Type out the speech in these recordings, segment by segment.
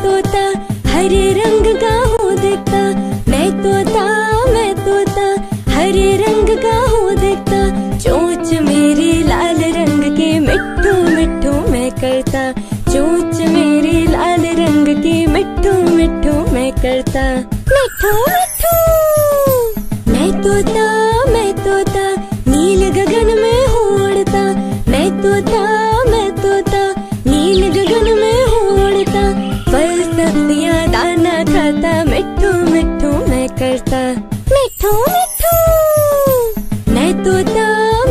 तोता हरे रंग का हूँ दिखता। मैं तोता हरे रंग का हूँ दिखता। चोंच मेरी लाल रंग की मिट्ठू मिट्ठू मैं करता। चोंच मेरी लाल रंग की मिट्ठू मिट्ठू मैं करता। मिट्ठू मिट्ठू मैं तोता नील गगन में हूँ उड़ता। मैं तोता नील गगन में हूँ उड़ता। फल सब्जियाँ दाना खाता मिट्ठू मिट्ठू मैं करता। मिट्ठू मिट्ठू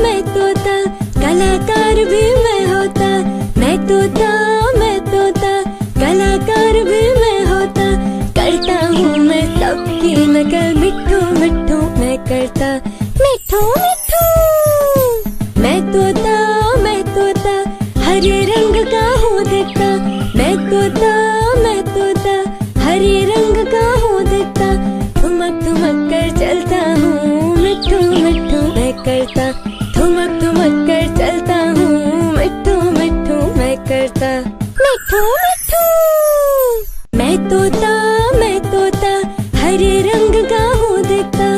मैं तोता कलाकार भी मैं होता। मैं तोता कलाकार भी मैं होता। करता हूँ मैं सबकी नकल मिट्ठू मिट्ठू मैं करता। मिट्ठू मिट्ठू मैं तोता हरे रंग का हूँ दिखता। मैं तोता हरे रंग का हूँ दिखता। ठुमक ठुमक कर चलता हूँ मिट्ठू मिट्ठू मैं करता। ठुमक ठुमक कर चलता हूँ मिट्ठू मिट्ठू मैं करता। मिट्ठू मिट्ठू मैं तोता हरे रंग का हूँ दिखता।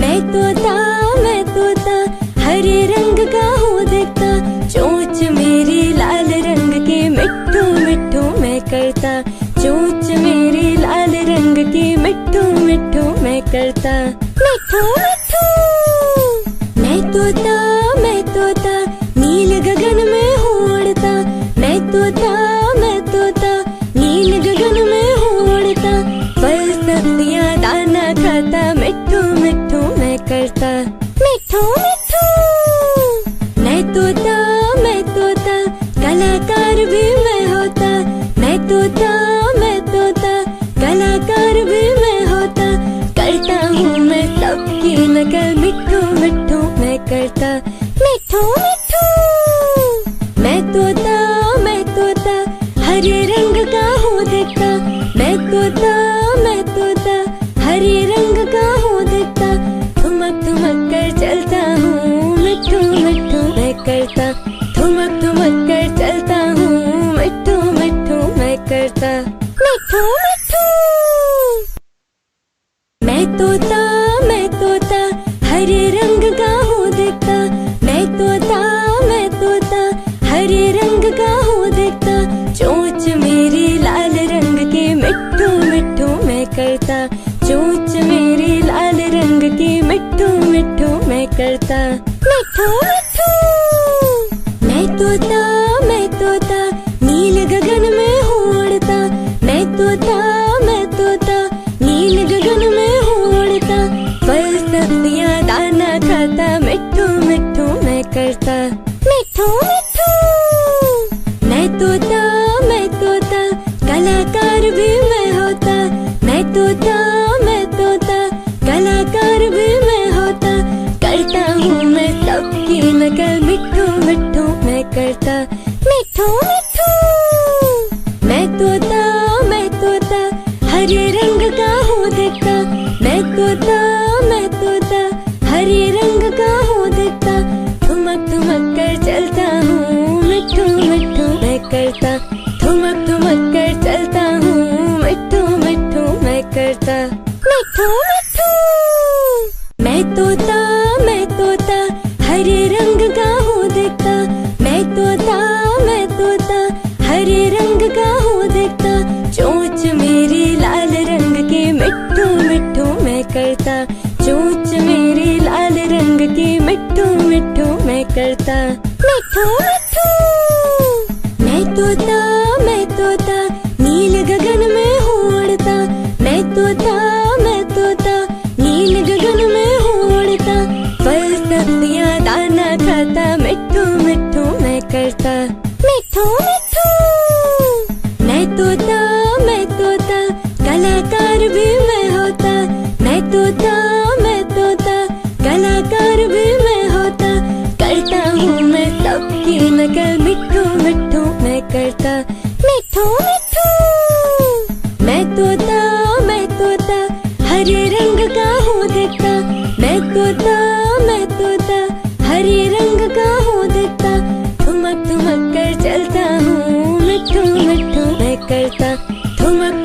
मैं तोता हरे रंग का हूँ दिखता। चोंच मेरी लाल रंग की मिट्ठू मिट्ठू मैं करता। चोंच मेरी लाल रंग की मिट्ठू मिट्ठू मैं करता। मिट्ठू मिट्ठू मैं तोता नील गगन में हूँ उड़ता। मैं तोता नील गगन में हूँ उड़ता। फल सब्जियाँ दाना खाता मिट्ठू मिट्ठू मैं करता। मिट्ठू मिट्ठू मैं तोता कलाकार भी मैं होता। मैं तोता कलाकार भी मैं होता। करता हूँ मैं सबकी नकल मिट्ठू मिट्ठू मैं करता। मिट्ठू मिट्ठू मैं तोता हरे रंग का हूँ दिखता। मैं तोता हरे रंग का हूँ दिखता। ठुमक ठुमक कर चलता हूँ मिट्ठू मिट्ठू मैं करता। ठुमक ठुमक कर चलता हूँ मिट्ठू मिट्ठू मैं करता। मिट्ठू मिट्ठू मैं तोता हरे रंग का हूँ दिखता। मैं तोता हरे रंग का हूँ दिखता। चोंच मेरी लाल रंग की मिट्ठू मिट्ठू मैं करता। चोंच मेरी लाल रंग की मिट्ठू मिट्ठू मैं करता। मिट्ठू मिट्ठू मैं तोता नील गगन में हूँ उड़ता। मैं तोता नील गगन में हूँ उड़ता। फल सब्जियाँ दाना खाता मिट्ठू मिट्ठू मैं करता। मिट्ठू मिट्ठू मैं तोता कलाकार भी मैं होता। मैं तोता कलाकार भी मैं होता। करता हूँ मैं सबकी नकल मिट्ठू मिट्ठू मैं करता। मिट्ठू मिट्ठू मैं तोता हरे रंग का हूँ दिखता। मैं तोता हरे रंग का हूँ दिखता। ठुमक ठुमक कर चलता हूँ मिट्ठू मिट्ठू मैं करता। ठुमक ठुमक कर चलता हूँ मिट्ठू मिट्ठू मैं करता। मिट्ठू मिट्ठू मैं तोता हरे रंग का हूँ दिखता। मैं तोता हरे रंग का हूँ दिखता। चोंच मेरी लाल रंग की मिट्ठू मिट्ठू मैं करता। चोंच मेरी लाल रंग की मिट्ठू मिट्ठू मैं करता। मिट्ठू मिट्ठू मैं तोता नील गगन में हूँ उड़ता। मैं तोता नील गगन में हूँ उड़ता। फल सब्जियाँ दाना खाता मिट्ठू मिट्ठू मैं करता। मिट्ठू मिट्ठू मैं तोता कलाकार भी मैं होता। मैं तोता कलाकार भी मैं होता। करता हूँ मैं सबकी नकल मिट्ठू मिट्ठू मैं करता। मिट्ठू मिट्ठू मैं तोता हरे रंग का हूँ दिखता। मैं तोता हरे रंग का हूँ दिखता। ठुमक ठुमक कर चलता हूँ मिट्ठू मिट्ठू मैं करता। ठुमक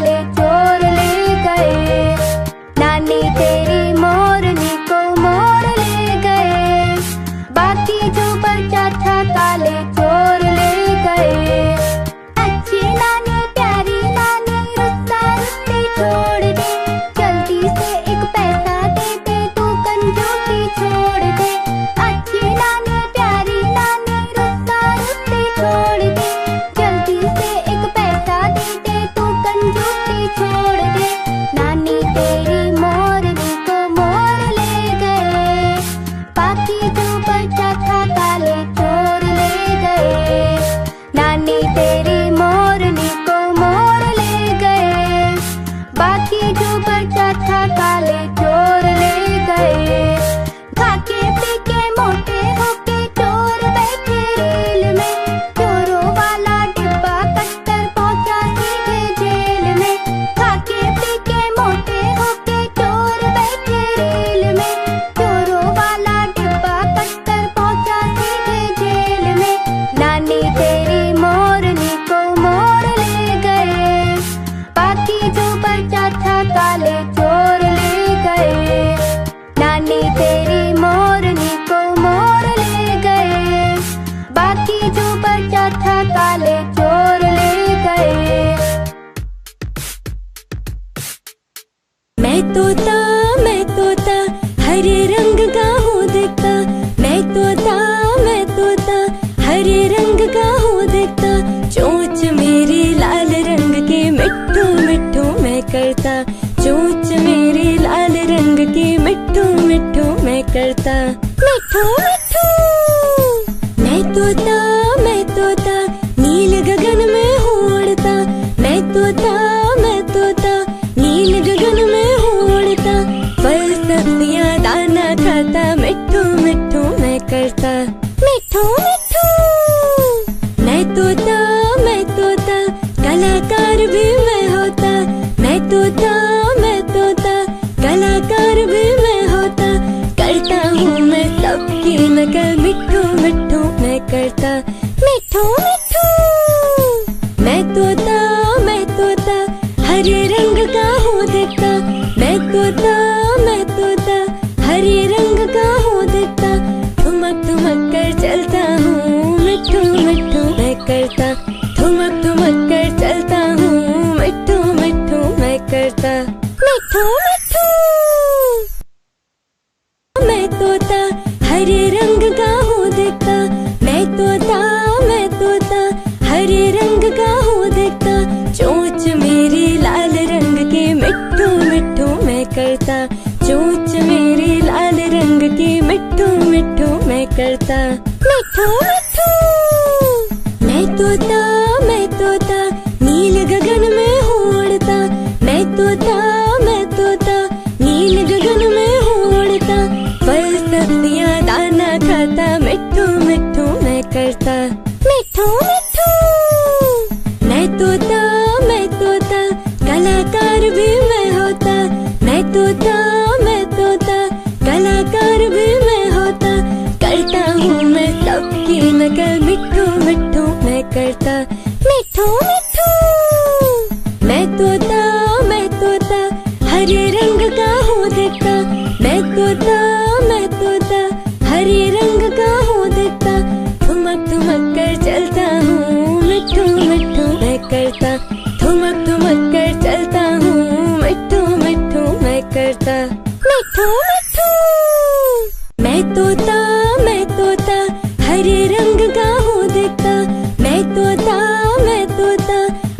काले चोर ले गए। नानी तेरी मोरनी को मोर ले गए। बाकी जो बचा था काले चोर ले गए। अच्छी नानी प्यारी नानी रुस्सा रुस्सी छोड़ दे। जल्दी से एक पैसा दे दे, तू कंजूसी छोड़ दे। अच्छी नानी प्यारी नानी रुस्सा रुस्सी छोड़ दे। जल्दी से एक पैसा दे दे, तू कंजूसी छोड़ दे। नानी तेरी मोरनी को मोर ले गए। बाकी जो बचा था काले चोर ले गए। नानी तेरी मोरनी को मोर ले गए। बाकी जो बचा था काले चोर ले गए। खाके पीके मोटे होके चोर बैठे रेल में। चोरों वाला डिब्बा कट्टर पहुंचा सीधे जेल में। खाके पीके मोटे होके चोर बैठे रेल में। चोरों वाला डिब्बा कट्टर पहुंचा सीधे जेल में। नानी तेरी मोरनी को मोर ले गए। बाकी जो बचा था काले चोर ले गए। नानी तेरी मोरनी को मोर ले गए। बाकी जो बचा था काले चोर ले गए। मैं तोता हरे रंग का हूँ दिखता। मैं तोता हरे रंग का हूँ दिखता। चोंच मेरी लाल रंग की मिट्ठू मिट्ठू मैं करता। चोंच मेरी लाल रंग की मिट्ठू मिट्ठू मैं करता। मिट्ठू मिट्ठू मैं तोता नील गगन में हूँ उड़ता। मैं तोता नील गगन में हूँ उड़ता। फल सब्जियाँ दाना खाता। मिट्ठू मिट्ठू मैं करता। मिट्ठू मिट्ठू मैं तोता कलाकार भी मैं होता। मैं तोता कलाकार भी मैं होता। करता हूँ मैं सबकी नकल। मिट्ठू मिट्ठू मैं करता। मिट्ठू मिट्ठू मैं तोता हरे रंग का हूँ दिखता। मैं तोता हरे रंग का हूँ दिखता। ठुमक ठुमक कर चलता हूँ। मिट्ठू मिट्ठू मैं करता। ठुमक ठुमक कर चलता हूँ। मिट्ठू मिट्ठू मैं करता। मिट्ठू मिट्ठू मैं तोता हरे रंग का हूँ दिखता। मैं तोता हरे रंग का हूँ दिखता। चोंच मेरी लाल रंग की मिट्ठू मिट्ठू मैं करता। चोंच मेरी लाल रंग की मिट्ठू मिट्ठू मैं करता। मिट्ठू मिट्ठू मैं तोता नील गगन में हूँ उड़ता। मैं तोता नील गगन में हूँ उड़ता। फल सब्जियाँ दाना खाता। मिट्ठू मिट्ठू मैं करता। मिट्ठू मिट्ठू मैं तोता कलाकार भी मैं होता। मैं तोता कलाकार भी मैं होता। करता हूँ मैं सबकी नकल। मिट्ठू मिट्ठू मैं करता। मिट्ठू मिट्ठू मैं तोता हरे रंग का हूँ दिखता। मैं तोता हरे रंग का हूँ दिखता। ठुमक ठुमक कर चलता हूँ। मिट्ठू मिट्ठू मैं करता। ठुमक ठुमक कर चलता हूँ। मिट्ठू मिट्ठू मैं करता। मिट्ठू मिट्ठू मैं तोता हरे रंग का हूँ दिखता। मैं तोता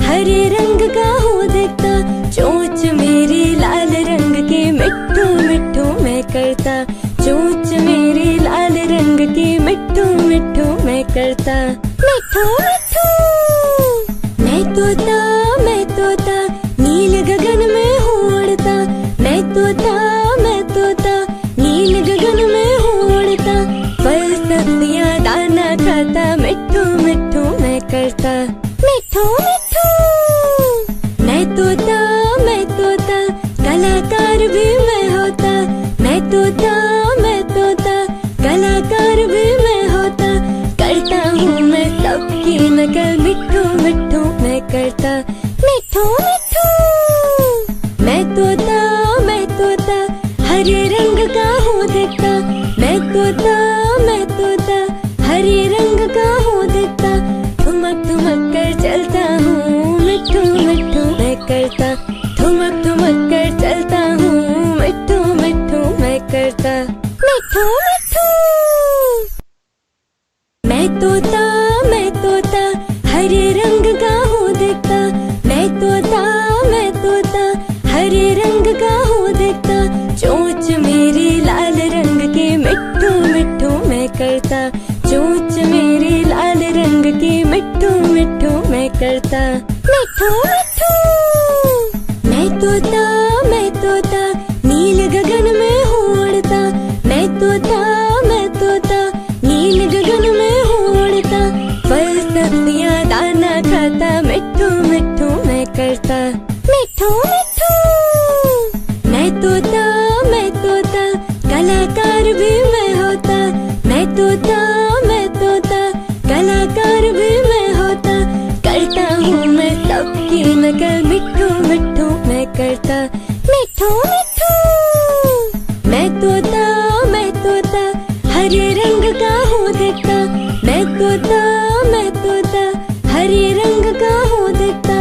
हरे रंग का हूँ दिखता। चोंच मेरी लाल रंग की मिट्ठू मिट्ठू मैं करता। चोंच मेरी लाल रंग की मिट्ठू मिट्ठू मैं करता। मिट्ठू मिट्ठू मैं तोता नील गगन में हूँ उड़ता। मैं तोता नील गगन में हूँ उड़ता। फल सब्जियाँ दाना खाता। मिट्ठू मिट्ठू मैं करता। मिट्ठू मिट्ठू मैं तोता कलाकार भी मैं होता। मैं तोता कलाकार भी मैं होता। करता हूँ मैं सबकी नकल। मिट्ठू मिट्ठू मैं करता। मिट्ठू मिट्ठू ठुमक ठुमक कर चलता हूँ, मिट्ठू मिट्ठू मैं करता, मिट्ठू मिट्ठू। मैं तोता हरे रंग का हूँ दिखता, मैं तोता हरे रंग का हूँ दिखता, चोंच मेरी लाल रंग की, मिट्ठू मिट्ठू मैं करता, चोंच मेरी लाल रंग की, मिट्ठू मिट्ठू मैं करता, मिट्ठू मिट्ठू। मैं तोता नील गगन में हूँ उड़ता, मैं तोता नील गगन में हूँ उड़ता, फल सब्जियाँ दाना खाता, मिट्ठू मिट्ठू मैं करता, मिट्ठू मिट्ठू। मैं तोता कलाकार भी मैं होता, मैं तोता कलाकार भी मैं होता, करता हूँ मैं सबकी नकल, मिट्ठू मिट्ठू मैं करता, मिट्ठू मिट्ठू। मैं तोता हरे रंग का हूँ दिखता, मैं तोता हरे रंग का हूँ दिखता,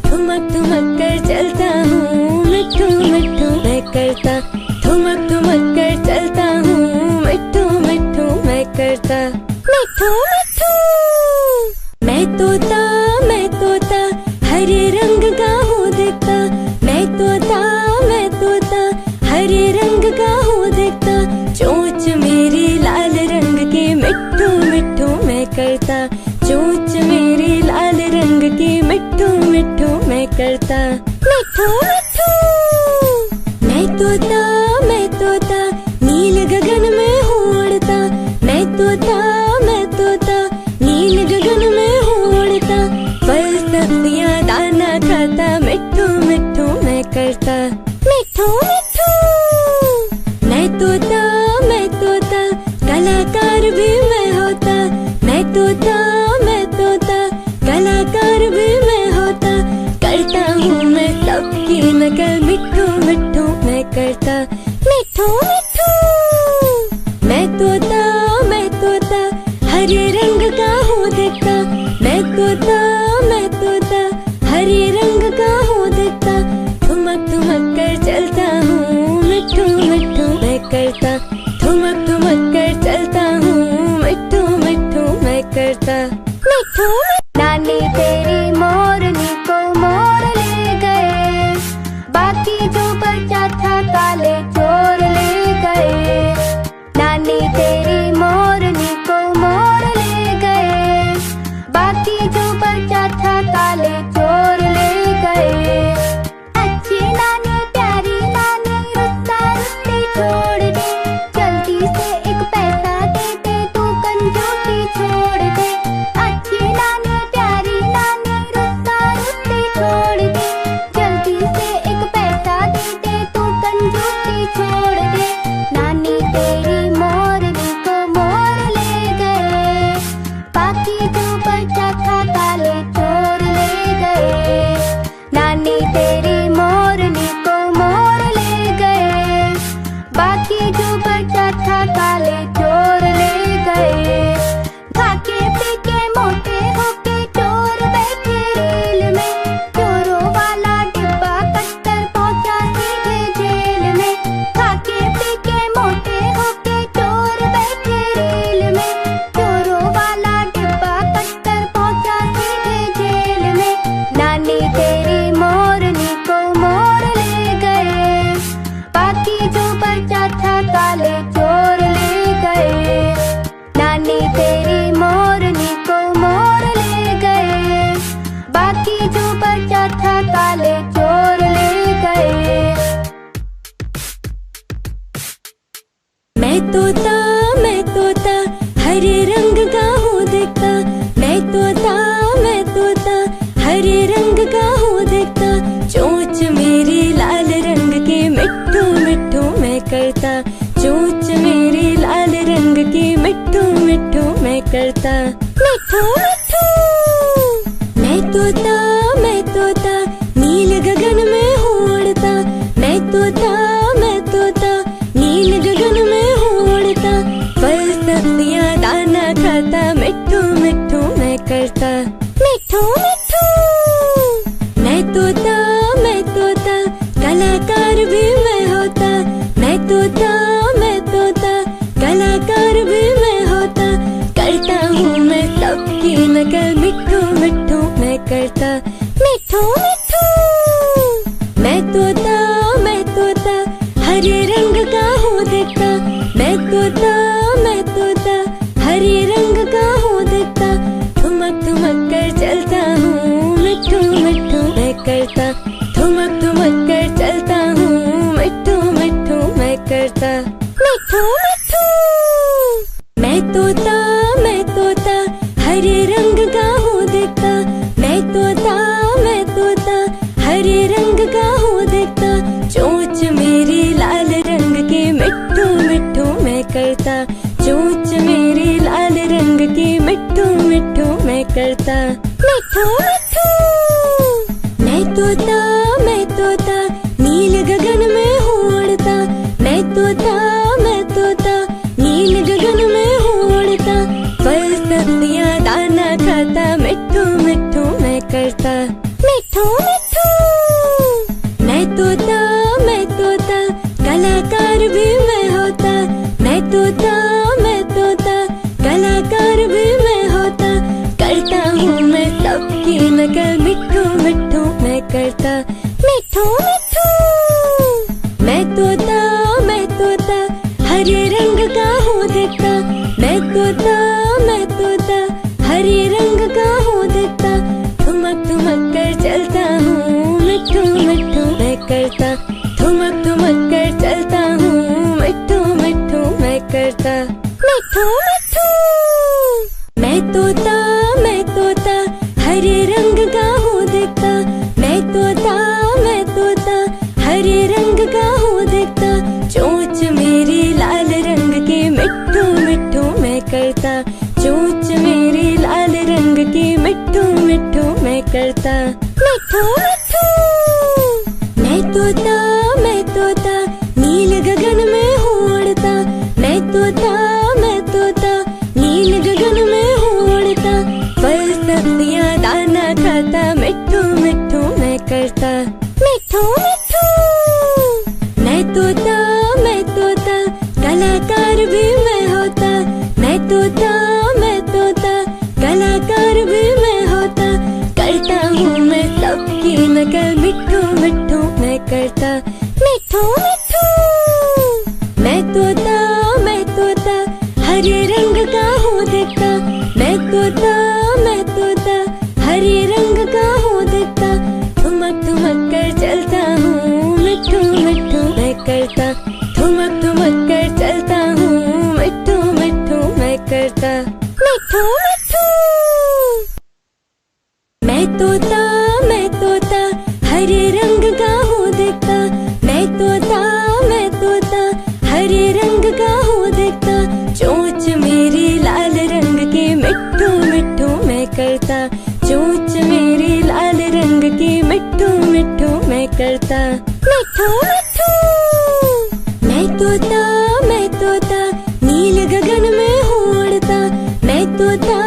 ठुमक ठुमक कर चलता हूँ, मिट्ठू मिट्ठू मैं करता, ठुमक ठुमक कर चलता हूँ, मिट्ठू मिट्ठू मैं करता, मिट्ठू मिट्ठू। मैं तोता हरे रंग का हूँ दिखता, मैं तोता हरे रंग का हूँ दिखता, चोंच मेरी लाल रंग की, मिट्ठू मिट्ठू मैं करता, चोंच मेरी लाल रंग की, मिट्ठू मिट्ठू मैं करता, मिट्ठू मिट्ठू। मैं तोता नील गगन में हूँ उड़ता, मैं तोता नील गगन में हूँ उड़ता, फल सब्जियाँ दाना खाता, मिट्ठू मिट्ठू मैं करता, मिट्ठू मिट्ठू। मैं तोता कलाकार भी मैं होता, मैं तोता कलाकार भी मैं होता, करता हूँ मैं सबकी नकल, मिट्ठू मिट्ठू मैं करता, मिट्ठू मिट्ठू। मैं तोता हरे रंग का हूँ दिखता, मैं तोता हरे रंग का हूँ दिखता, ठुमक ठुमक कर चलता हूँ, मिट्ठू मिट्ठू मैं करता, ठुमक ठुमक कर चलता हूँ, मिट्ठू मिट्ठू मैं करता, मिट्ठू। नानी तेरी मोरनी को मोर ले गए, बाकी जो बचा था काले चोर ले गए, नानी तेरी मोरनी को मोर ले गए, बाकी जो बचा था काले चोर ले गए। अच्छी नानी प्यारी नानी रुस्सा रुस्सी छोड़ दे, जल्दी से एक पैसा दे दे, तू कंजूसी छोड़ दे। अच्छी नानी प्यारी नानी रुस्सा रुस्सी छोड़ दे, जल्दी से एक पैसा दे दे, तू कंजूसी छोड़ दे। नानी तेरी मोरनी को मोर ले गए, बाकी जो बचा था काले चोर ले गए, नानी तेरी मोरनी को मोर ले गए, बाकी जो बचा था काले चोर ले गए। खाके पीके मोटे होके चोर बैठे रेल में, चोरों वाला डिब्बा कट्टर पहुंचा सीधे जेल में। खाके पीके मोटे होके चोर बैठे रेल में, चोरों वाला डिब्बा कट्टर पहुंचा सीधे जेल में। नानी तेरी मोरनी को मोर ले गए, बाकी जो बचा था काले चोर ले गए, नानी तेरी मोरनी को मोर ले गए, बाकी जो बचा था काले चोर ले गए। मैं तोता हरे रंग का हूँ दिखता, मैं तोता हरे रंग का हूँ दिखता, चोंच मेरी लाल रंग की, मिट्ठू मिट्ठू मैं करता, चोंच मेरी लाल रंग की, मिट्ठू मिट्ठू मैं करता, मिट्ठू मिट्ठू। मैं तोता नील गगन में हूँ उड़ता, मैं तोता नील गगन में हूँ उड़ता, फल सब्जियाँ दाना खाता, मिट्ठू मिट्ठू मैं करता, मिट्ठू मिट्ठू। मैं तोता हरे रंग का हूँ दिखता, मैं तोता हरे रंग का हूँ दिखता। ठुमक ठुमक कर चलता हूँ, मिट्ठू मिट्ठू मैं करता। ठुमक ठुमक कर चलता हूँ, मिट्ठू मिट्ठू मैं करता। मिट्ठू मिट्ठू मैं तोता हरे रंग का हूँ दिखता। मैं तोता हरे रंग का हूँ दिखता। चोंच मेरी लाल रंग की, मिट्ठू मिट्ठू मैं करता। चोंच मेरी लाल रंग की, मिट्ठू मिट्ठू मैं करता। मिट्ठू मिट्ठू मैं तोता नील गगन में हूँ उड़ता। मैं तोता नील गगन में हूँ उड़ता। फल सब्जियाँ दाना खाता, मिट्ठू मिट्ठू मैं करता। मिट्ठू मिट्ठू मैं तोता कलाकार भी मैं होता। मैं तोता कलाकार भी मैं होता। करता हूँ मैं सबकी नकल, मिट्ठू मिट्ठू मैं करता। मिट्ठू मिट्ठू मैं तोता हरे रंग का हूँ दिखता। मैं तोता हरे रंग का हूँ दिखता। ठुमक ठुमक कर चलता हूँ, मिट्ठू मिट्ठू मैं करता। ठुमक ठुमक कर चलता हूँ, मिट्ठू मिट्ठू मैं करता। मिट्ठू मिट्ठू मैं तोता हरे रंग का हूँ दिखता। मैं तोता हरे रंग का हूँ दिखता। चोंच मेरी लाल रंग की, मिट्ठू मिट्ठू मैं करता। चोंच मेरी लाल रंग की, मिट्ठू मिट्ठू मैं करता। मिट्ठू मिट्ठू मैं तोता नील गगन में हूँ उड़ता। मैं तोता नील गगन में हूँ उड़ता। फल सब्जियाँ दाना खाता, मिट्ठू मिट्ठू मैं करता। मिट्ठू मिट्ठू मैं तोता कलाकार भी मैं होता। मैं तोता कलाकार भी मैं होता। करता हूँ मैं सबकी नकल, मिट्ठू मिट्ठू मैं करता। मिट्ठू मिट्ठू मैं तोता हरे रंग का हूँ दिखता। मैं तोता हरे रंग का हूँ दिखता। ठुमक ठुमक कर चलता हूँ, मिट्ठू मिट्ठू मैं करता। ठुमक ठुमक कर चलता हूँ, मिट्ठू मिट्ठू मैं करता। मिट्ठू मिट्ठू मैं तोता हरे रंग का हूँ दिखता। मैं तोता हरे रंग का हूँ दिखता। चोंच मेरी लाल रंग की, मिट्ठू मिट्ठू मैं करता। चोंच मेरी लाल रंग की, मिट्ठू मिट्ठू मैं करता। मिट्ठू मिट्ठू मैं तोता नील गगन में हूँ उड़ता। मैं तोता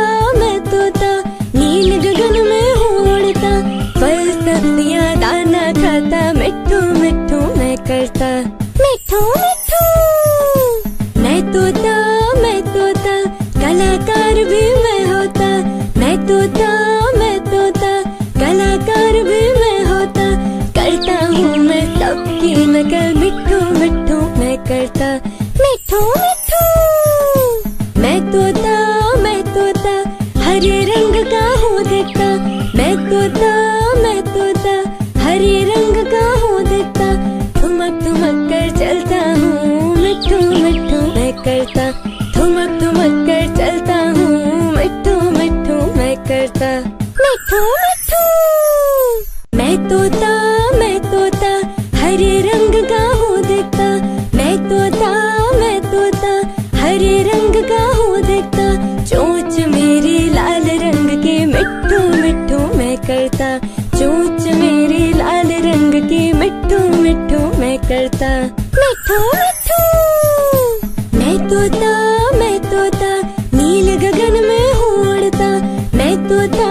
नील गगन में हूँ उड़ता। फल सब्जियाँ दाना खाता, मिट्ठू मिट्ठू मैं करता। मिट्ठू मिट्ठू मैं तोता कलाकार भी मैं होता। मैं तोता कलाकार भी मैं होता। करता हूँ मैं सबकी नकल, मिट्ठू मिट्ठू मैं करता। मिट्ठू मिट्ठू मैं तोता हरे रंग का हूँ दिखता। मैं तोता हरे रंग का हूँ दिखता। ठुमक ठुमक कर चलता हूँ, मिट्ठू मिट्ठू मैं करता। ठुमक ठुमक कर चलता हूँ, मिट्ठू मिट्ठू मैं करता। मिट्ठू मिट्ठू मैं तोता हरे रंग का हूँ दिखता। मैं तोता हरे रंग का हूँ दिखता। चोंच मेरी लाल रंग की, मिट्ठू मिट्ठू मैं करता। चोंच मेरी लाल रंग की, मिट्ठू मिट्ठू मैं करता। मिट्ठू मिट्ठू मैं तोता नील गगन में हूँ उड़ता। मैं तोता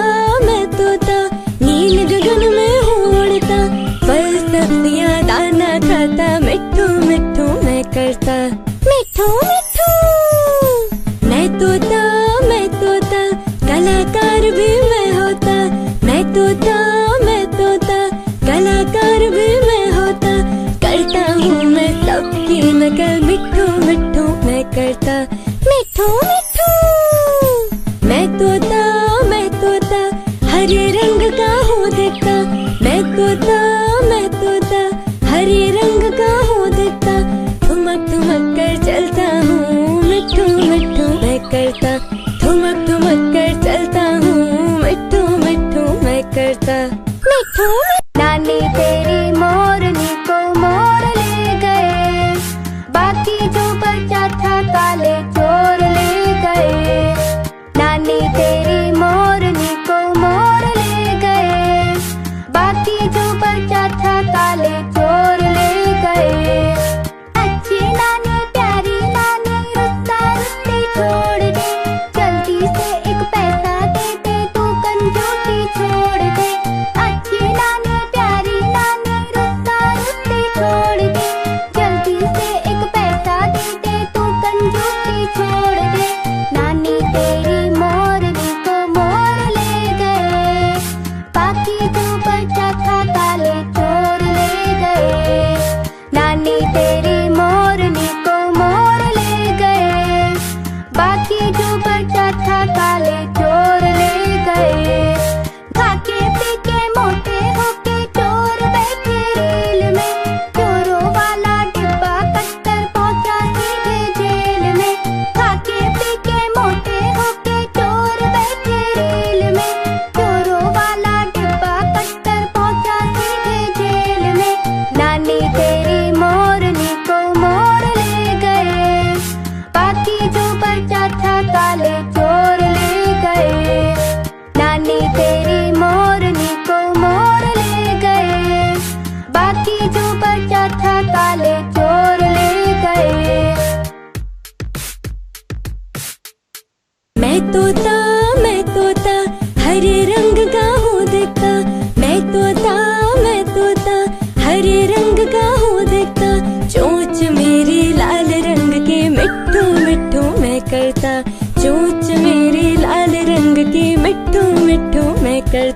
नील गगन में हूँ उड़ता। फल सब्जियाँ दाना खाता, मिट्ठू मिट्ठू मैं करता। मिट्ठू मिट्ठू मैं तोता कलाकार भी मैं होता। मैं तोता कलाकार भी मैं होता। करता हूँ मैं सब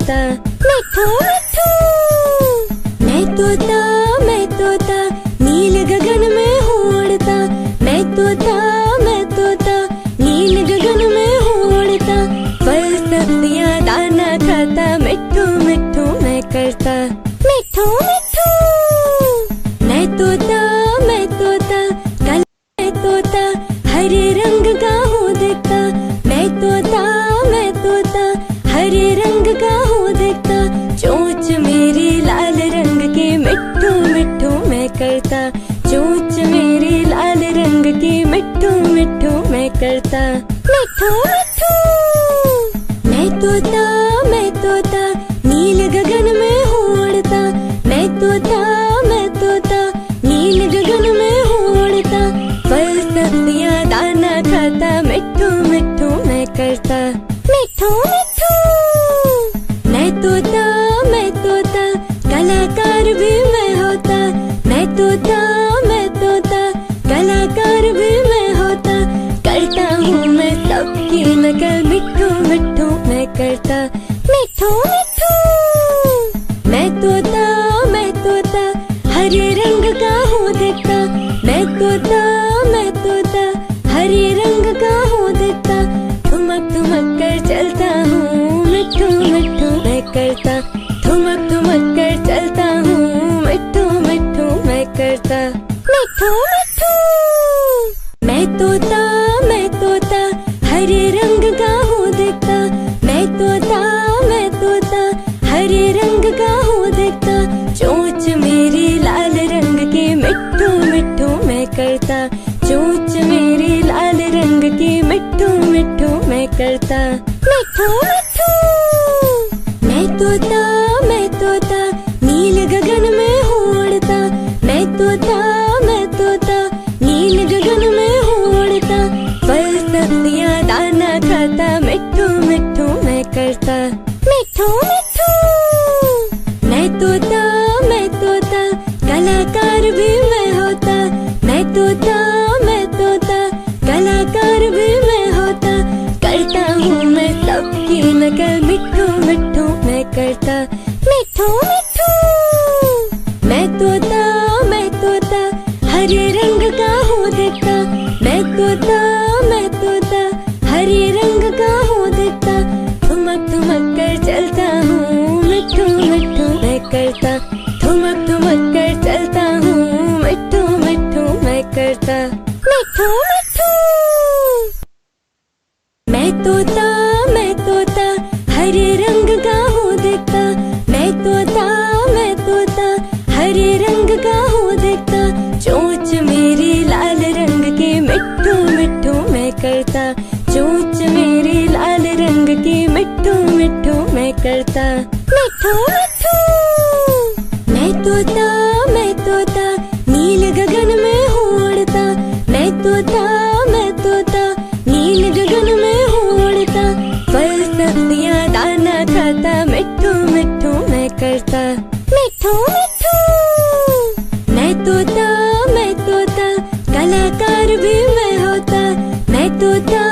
करता मिठू मिठू। मैं तोता नील गगन में हूँ उड़ता। मैं तोता नील गगन में हूँ उड़ता। फल सब्जियाँ दाना खाता मिठू मिठू मैं करता मिठू मिठू। मैं तोता कल मैं तोता हरे रंग का हूँ दिखता। मैं तोता हरे रंग का हूँ दिखता। चोंच मेरी लाल रंग की मिठू मिठू मैं करता। चोंच मेरी लाल रंग की मिठू मिठू मैं करता मिठू मिठू। मैं तोता नील गगन में हूँ उड़ता। मैं तोता नील गगन में हूँ उड़ता। फल सब्जियाँ दाना खाता मिठू मिठू मैं करता मिठू मिठू। मैं तोता कलाकार भी मैं होता। मैं तोता कलाकार भी मैं होता। करता हूँ मैं सबकी नकल मिठू मिठू मैं करता मिठू मिठू। मैं तोता हरे रंग का हूँ दिखता। मैं तोता हरे रंग का हूँ दिखता। ठुमक कर चलता हूँ मिठू मिठू मैं करता। ठुमक कर चलता हूँ मिठू मिठू मैं करता मिठू मिठू। मैं तोता हरे रंग का हूँ दिखता। मैं तोता हरे रंग का हूँ दिखता। चोंच मेरी लाल रंग की मिठू मिठू मैं करता। चोंच मेरी लाल रंग की मिठू मिठू मैं करता मिठू मिठू। मैं तोता नील गगन में हूँ उड़ता। मैं तोता नील गगन में हूँ उड़ता। फल सब्जियाँ दाना खाता मिठू मिठू मैं करता मिठू मिठू। मैं तोता कलाकार भी मैं होता। मैं तोता कलाकार भी मैं होता। करता हूँ मैं सबकी नकल मिठू मिठू मैं करता मिठू मिठू। मैं तोता हरे रंग का हूँ दिखता। मैं तोता हरे रंग का हूँ दिखता। ठुमक कर चलता हूँ मिठू मिठू मैं करता। ठुमक कर चलता हूँ मिठू मिठू मैं करता मिठू मिठू। मैं तोता हरे रंग का हूँ दिखता। मैं तोता हरे रंग का हूँ दिखता। चोंच मेरी लाल रंग की मिठू मिठू मैं करता। चोंच मेरी लाल रंग की मिठू मिठू मैं करता मिठू मिठू। मैं तोता नील गगन में हूँ उड़ता। मैं तोता नील गगन में हूँ उड़ता। फल सब्जियाँ दाना खाता मिठू मिठू मैं करता मिठू मिठू। मैं तोता कलाकार भी मैं होता। मैं तोता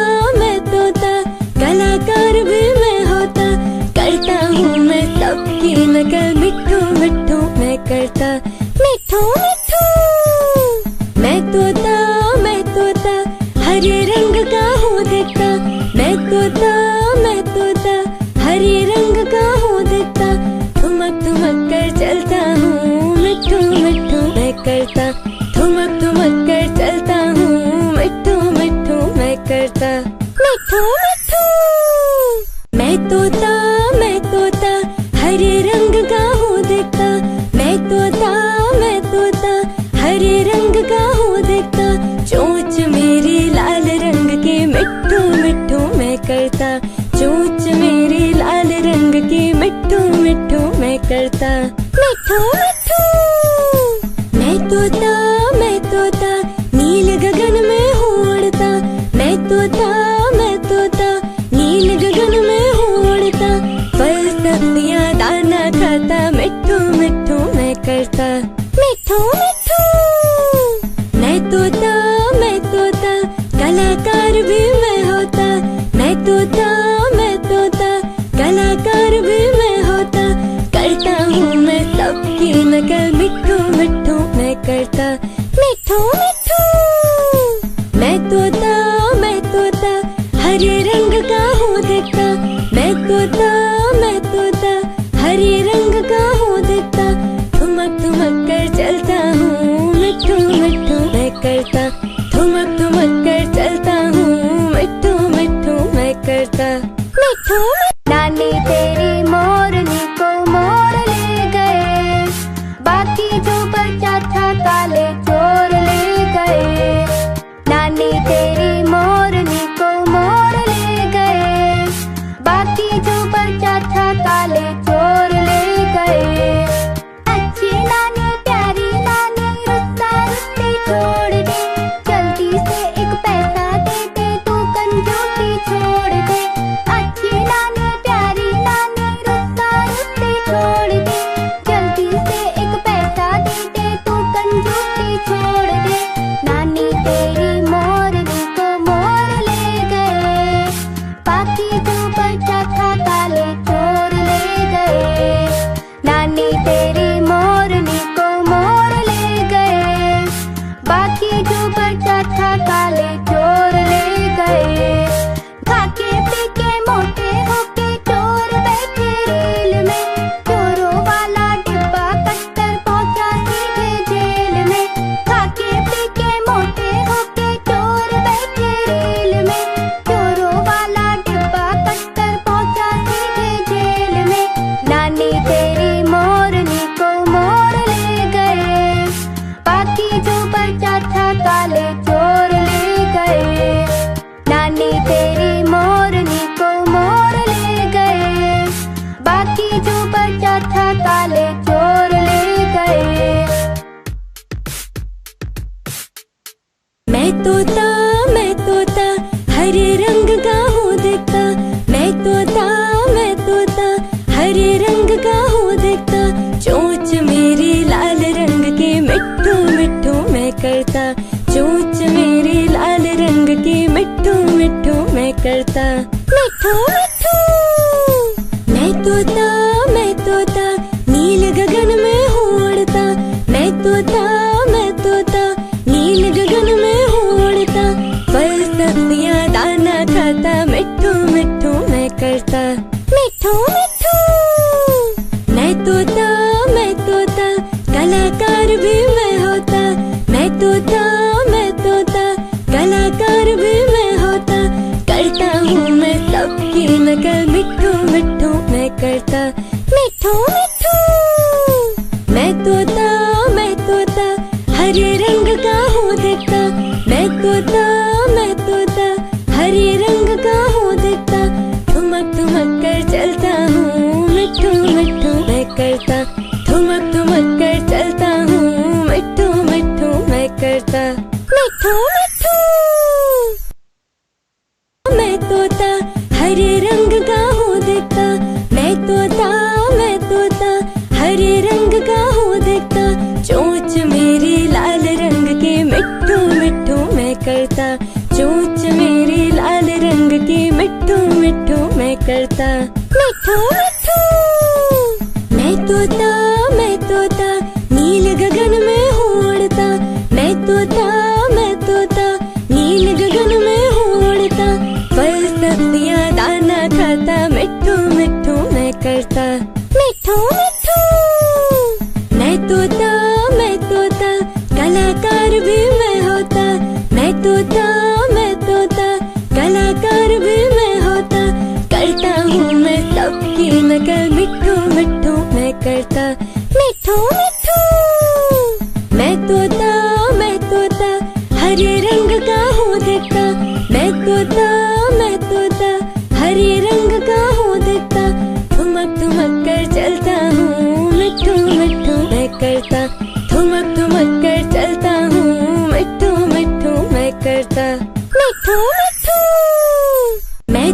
कलाकार भी मैं होता। करता हूँ मैं सबकी नकल मिठू मिठू मैं करता मिठू मिठू। मैं तोता हरे रंग का हूँ दिखता। मैं तोता हरे रंग का हूँ दिखता। ठुमक कर चलता हूँ मिठू मिठू मैं करता। ठुमक कर चलता हूँ मिठू मिठू मैं करता मिठू मिठू। मैं तोता हरे रंग का हूँ दिखता। मैं तोता हरे रंग का हूँ दिखता। चोंच मेरी लाल रंग की मिठू मिठू मैं करता। चोंच मेरी लाल रंग की मिठू मिठू मैं करता मिठू मिठू। मैं तोता नील गगन में हूँ उड़ता। मैं तोता नील गगन में हूँ उड़ता। फल सब्जियाँ दाना खाता मिठू मिठू मैं करता मिठू मिठू। मैं तोता कलाकार भी मैं होता। मैं तोता कलाकार भी मैं करता, ठुमक ठुमक कर चलता हूँ, मिट्ठू मिट्ठू मैं करता। मिट्ठू नानी तेरी मोरनी को मोर ले गए, बाकी जो बचा था काले चोर ले गए। नानी तेरी मोरनी को मोर ले गए, बाकी जो बचा था काले चोर ले गए। अच्छी नानी प्यारी नानी रुस्सा रुस्सी छोड़ दे, जल्दी से एक पैसा दे दे तू कंजूसी छोड़ दे। अच्छी नानी प्यारी नानी रुस्सा रुस्सी छोड़ दे, जल्दी से एक पैसा दे दे तू कंजूसी छोड़ दे। नानी तेरी मोरनी को मोर ले गए, बाकी जो बचा था काले चोर ले गए। नानी तेरी मोरनी को मोर ले गए, बाकी जो बचा था काले चोर ले गए। खाके पीके मोटे होके चोर बैठे रेल में, चोरों वाला डिब्बा कटकर पहुंचा सीधे जेल में। खाके पीके मोटे होके चोर बैठे रेल में, चोरों वाला डिब्बा कटकर पहुंचा सीधे जेल में। नानी तेरी मोरनी को मोर ले गए, बाकी जो बचा था काले चोर ले गए। नानी तेरी मोरनी को मोर ले गए, बाकी जो बचा था काले चोर ले गए। मैं तोता हरे रंग का हूँ दिखता, मैं तोता हरे रंग का हूँ दिखता। चोंच मेरी लाल रंग की मिट्ठू मिट्ठू मैं करता, चोंच मेरी लाल रंग की मिट्ठू मिट्ठू मैं करता। मिट्ठू मिट्ठू मैं तोता नील गगन में हूँ उड़ता, मैं तोता नील गगन में हूँ उड़ता। फल सब्जियाँ दाना खाता, मिट्ठू मिट्ठू मैं करता। मिट्ठू मिट्ठू मैं तोता कलाकार भी मैं होता, मैं तोता कलाकार भी मैं होता। करता हूँ मैं सबकी नकल, मिट्ठू मिट्ठू मैं करता। मिट्ठू मिट्ठू मैं तोता हरे रंग का हूँ दिखता, मैं तोता हरे रंग का हूँ दिखता। ठुमक ठुमक कर चलता हूँ, मिट्ठू मिट्ठू मैं करता। ठुमक ठुमक कर चलता हूँ, मिट्ठू मिट्ठू मैं करता। मिट्ठू मिट्ठू मैं तोता हरे रंग का हूँ दिखता, मैं तोता हरे रंग का हूँ दिखता। चोंच मेरी लाल रंग की मिट्ठू मिट्ठू मैं करता, चोंच मेरी लाल रंग की मिट्ठू मिट्ठू मैं करता। मिट्ठू मिट्ठू मैं तोता नील गगन में हूँ उड़ता, मैं तोता नील गगन में हूँ उड़ता। फल सब्जियाँ दाना खाता, मिट्ठू मिट्ठू मैं करता। मिट्ठू मिट्ठू मैं तोता कलाकार भी मैं होता, मैं तोता कलाकार भी मैं होता। करता हूँ मैं सबकी नकल, मिट्ठू मिट्ठू मैं करता। मिट्ठू मिट्ठू मैं तोता हरे रंग का हूँ दिखता, मैं तोता हरे रंग का हूँ दिखता। ठुमक ठुमक कर चलता हूँ, मिट्ठू मिट्ठू मैं करता। ठुमक ठुमक कर चलता हूँ, मिट्ठू मिट्ठू मैं करता। मिट्ठू मिट्ठू मैं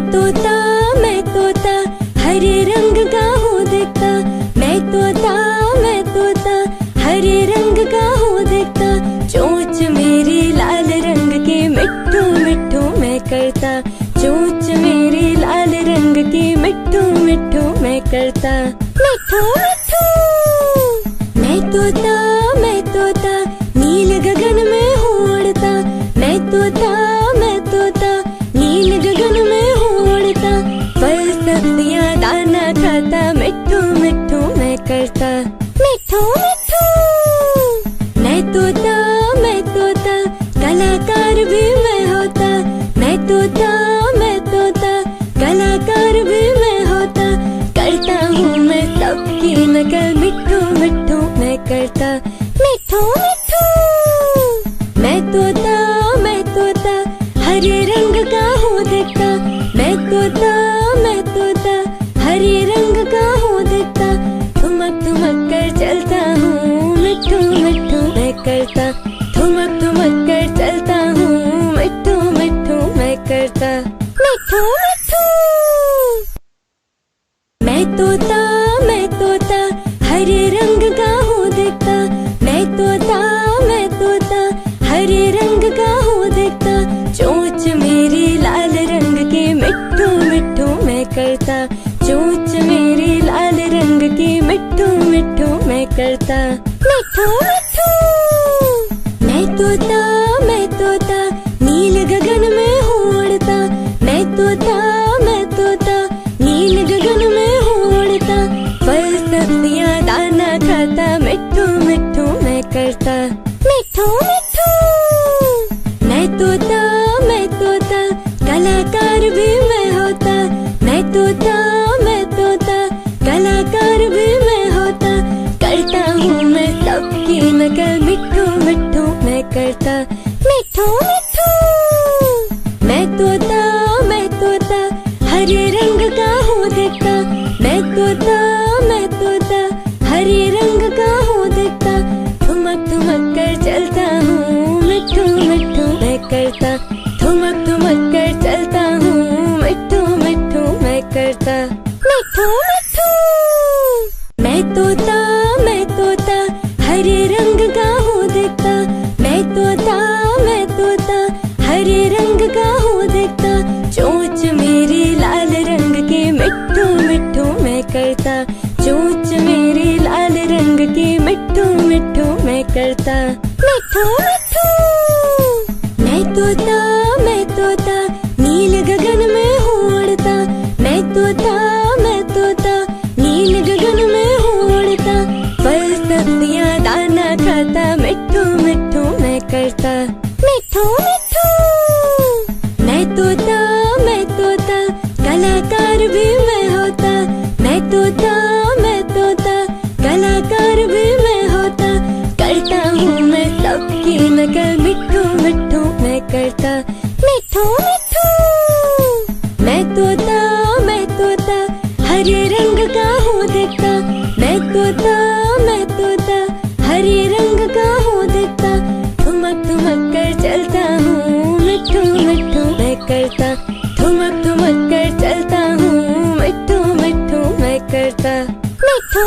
तोता हरे रंग का हूँ दिखता, मैं तोता हरे रंग का हूँ दिखता। चोंच मेरी लाल रंग की मिट्ठू मिट्ठू मैं करता, चोंच मेरी लाल रंग की मिट्ठू मिट्ठू मैं करता। मिट्ठू मिट्ठू मैं तोता करता, ठुमक ठुमक कर चलता हूँ, मिट्ठू मिट्ठू मैं करता, मिट्ठू मिट्ठू। मैं तोता हरे रंग का हूँ दिखता, मैं तोता हरे रंग का हूँ दिखता, चोंच मेरी लाल रंग की, मिट्ठू मिट्ठू मैं करता, चोंच मेरी लाल रंग की, मिट्ठू मिट्ठू मैं करता, मिट्ठू मिट्ठू। मैं तोता नील गगन में हूँ उड़ता, मैं तोता नील गगन में हूँ उड़ता, फल सब्जियाँ दाना खाता, मिट्ठू मिट्ठू मैं करता, मिट्ठू मिट्ठू। मैं तोता कलाकार भी मैं होता, मैं तोता कलाकार भी मैं होता, करता हूँ मैं सबकी नकल, मिट्ठू मिट्ठू मैं करता, मिट्ठू मिट्ठू। मैं तोता हरे रंग का हूँ दिखता, मैं तोता हरे रंग का हूँ दिखता, ठुमक ठुमक कर चलता हूँ, मिट्ठू मिट्ठू मैं करता, ठुमक ठुमक कर चलता हूँ, मिट्ठू मिट्ठू मैं करता, मिट्ठू मिट्ठू। मैं तोता हरे रंग का हूँ दिखता, मैं तोता हरे रंग का हूँ दिखता, चोंच मेरी लाल रंग की, मिट्ठू मिट्ठू मैं करता, चोंच मेरी लाल रंग की, मिट्ठू मिट्ठू मैं करता, मिट्ठू मिट्ठू। मैं तोता नील गगन में हूँ उड़ता, मैं तोता नील गगन में हूँ उड़ता, फल सब्जियाँ दाना खाता, मिट्ठू मिट्ठू मैं करता, मिट्ठू मिट्ठू। मैं तोता कलाकार भी मैं होता, मैं तोता कलाकार भी मैं होता, करता हूँ मैं सबकी नकल, मिट्ठू मिट्ठू मैं करता, मिट्ठू मिट्ठू। मैं तोता हरे रंग का हूँ दिखता, मैं तोता हरे रंग का हूँ दिखता, ठुमक ठुमक कर चलता हूँ, मिट्ठू मिट्ठू मैं करता, ठुमक ठुमक कर चलता हूँ, मिट्ठू मिट्ठू मैं करता, मिट्ठू।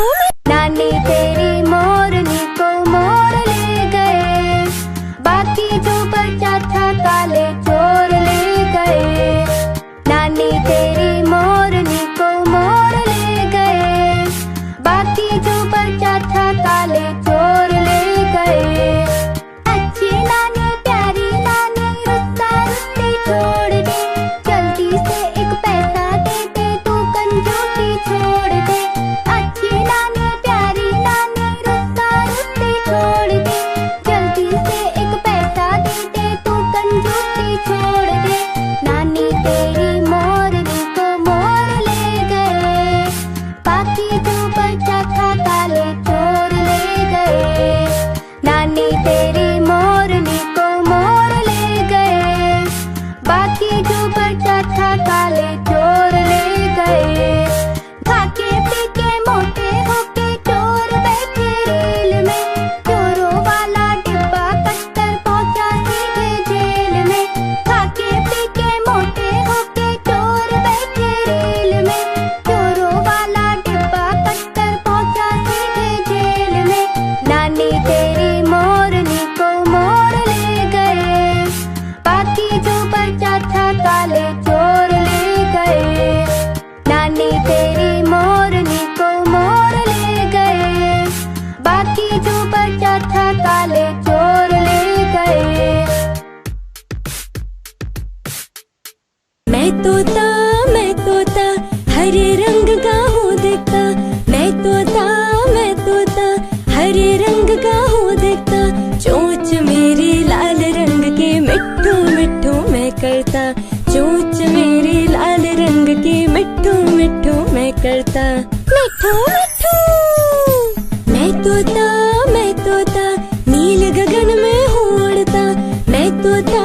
नानी तेरी मोरनी को मोर ले गए, बाकी जो बचा था काले चोर ले गए, नानी तेरी मोरनी को मोर ले गए, बाकी जो बचा था काले चोर ले गए। अच्छी नानी प्यारी नानी रुस्सा रुस्सी छोड़ दे, जल्दी से एक पैसा दे दे, तू कंजूसी छोड़ दे। अच्छी नानी प्यारी नानी रुस्सा रुस्सी छोड़ दे, जल्दी से एक पैसा दे दे, तू कंजूसी छोड़ दे। नानी तेरी मोरनी को मोर ले गए, बाकी जो बचा था काले चोर ले गए, नानी तेरी मोरनी को मोर ले गए, बाकी जो बचा था काले चोर ले गए। खाके पीके मोटे होके चोर बैठे रेल में, चोरों वाला डिब्बा कट्टर पहुंचा सीधे जेल में। खाके पीके मोटे होके चोर बैठे रेल में, चोरों वाला डिब्बा कट्टर पहुंचा सीधे जेल में। नानी तेरी मोरनी को मोर ले गए, बाकी जो बचा था काले चोर ले गए, नानी तेरी मोरनी को मोर ले गए, बाकी जो बचा था काले चोर ले गए। मैं तोता हरे रंग का हूँ दिखता, मैं तोता हरे रंग का हूँ दिखता, चोंच मेरी लाल रंग की, मिट्ठू मिट्ठू मैं करता, चोंच मेरी लाल रंग की, मिट्ठू मिट्ठू मैं करता, मिट्ठू मिट्ठू। मैं तोता नील गगन में हूँ उड़ता, मैं तोता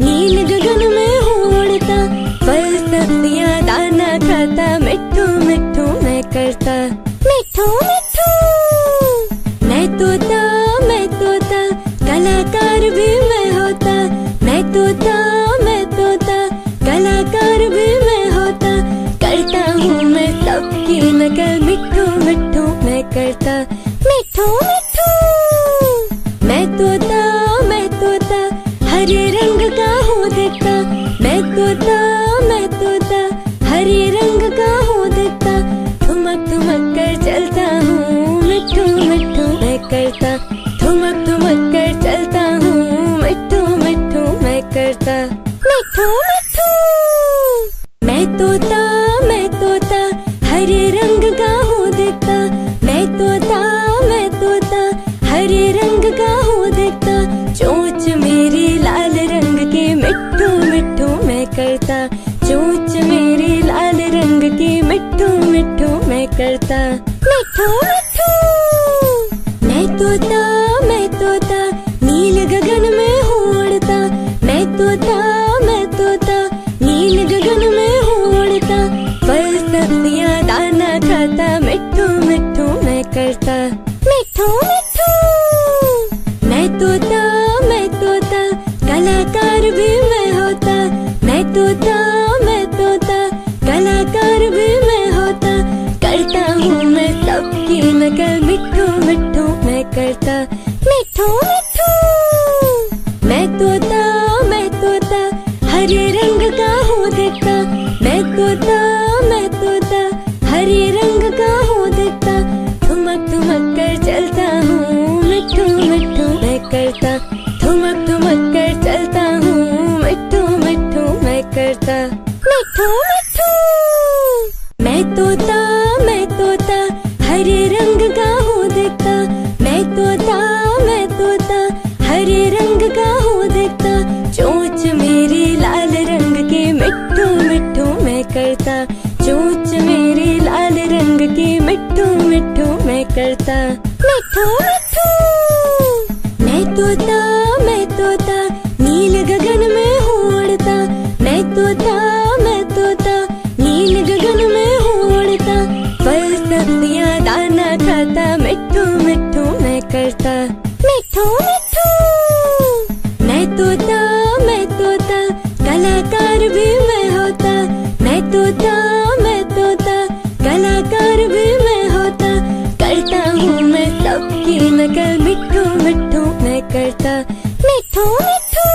नील गगन में हूँ उड़ता, फल सब्जियाँ दाना खाता, मिट्ठू मिट्ठू मैं करता, मिट्ठू मिट्ठू। मैं तोता करता, ठुमक ठुमक कर चलता हूँ, मिट्ठू मिट्ठू मैं करता, मिट्ठू मिट्ठू। मैं तोता हरे रंग का हूँ दिखता, मैं तोता हरे रंग का हूँ दिखता, चोंच मेरी लाल रंग की, मिट्ठू मिट्ठू मैं करता, चोंच मेरी लाल रंग की, मिट्ठू मिट्ठू मैं करता, मिट्ठू मिट्ठू। मैं तोता नील गगन में हूँ उड़ता, मैं तोता नील गगन में हूँ उड़ता, फल सब्जियाँ दाना खाता, मिट्ठू मिट्ठू मैं करता, मिट्ठू मिट्ठू। मैं तोता कलाकार भी मैं होता, मैं तोता कलाकार भी मैं होता, करता हूँ मैं सबकी नकल, मिट्ठू मिट्ठू मैं करता, मिट्ठू मिट्ठू। मैं तोता हरे रंग का हूँ दिखता, मैं तोता हरे रंग का हूँ दिखता, ठुमक ठुमक कर चलता हूँ, मिट्ठू मिट्ठू मैं करता, ठुमक ठुमक कर चलता हूँ, मिट्ठू मिट्ठू मैं करता, मिट्ठू मिट्ठू। मैं तोता हरे रंग का हूँ दिखता, मैं तोता हरे रंग का हूँ दिखता, चोंच मेरी लाल रंग की, मिट्ठू मिट्ठू मैं करता, चोंच मेरी लाल रंग की, मिट्ठू मिट्ठू मैं करता, मिट्ठू मिट्ठू। मैं तोता नील गगन में हूँ उड़ता, मैं तोता नील गगन में हूँ उड़ता, फल सब्जियाँ दाना खाता, मिट्ठू मिट्ठू मैं करता, मिट्ठू मिट्ठू। मैं तोता कलाकार भी मैं होता, मैं तोता कलाकार भी मैं होता, करता हूँ मैं सबकी नकल, मिट्ठू मिट्ठू मैं करता, मिट्ठू मिट्ठू।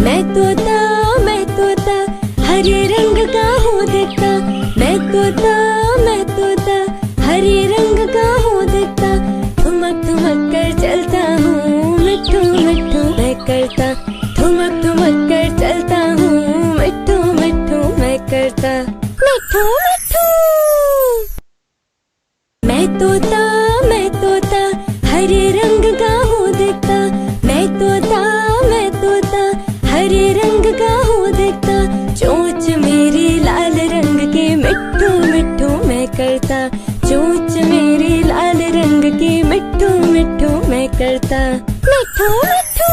मैं तोता हरे रंग का हूँ दिखता, मैं तोता हरे रंग का हूँ दिखता, ठुमक ठुमक कर चलता हूँ, मिट्ठू मिट्ठू मैं करता, ठुमक ठुमक कर चलता हूँ, मिट्ठू मिट्ठू मैं करता, मिट्ठू मिट्ठू। मैं तोता हरे रंग का हूँ दिखता, मैं तोता हरे रंग का हूँ दिखता, चोंच मेरी लाल रंग की, मिट्ठू मिट्ठू मैं करता, चोंच मेरी लाल रंग की, मिट्ठू मिट्ठू मैं करता, मिट्ठू मिट्ठू।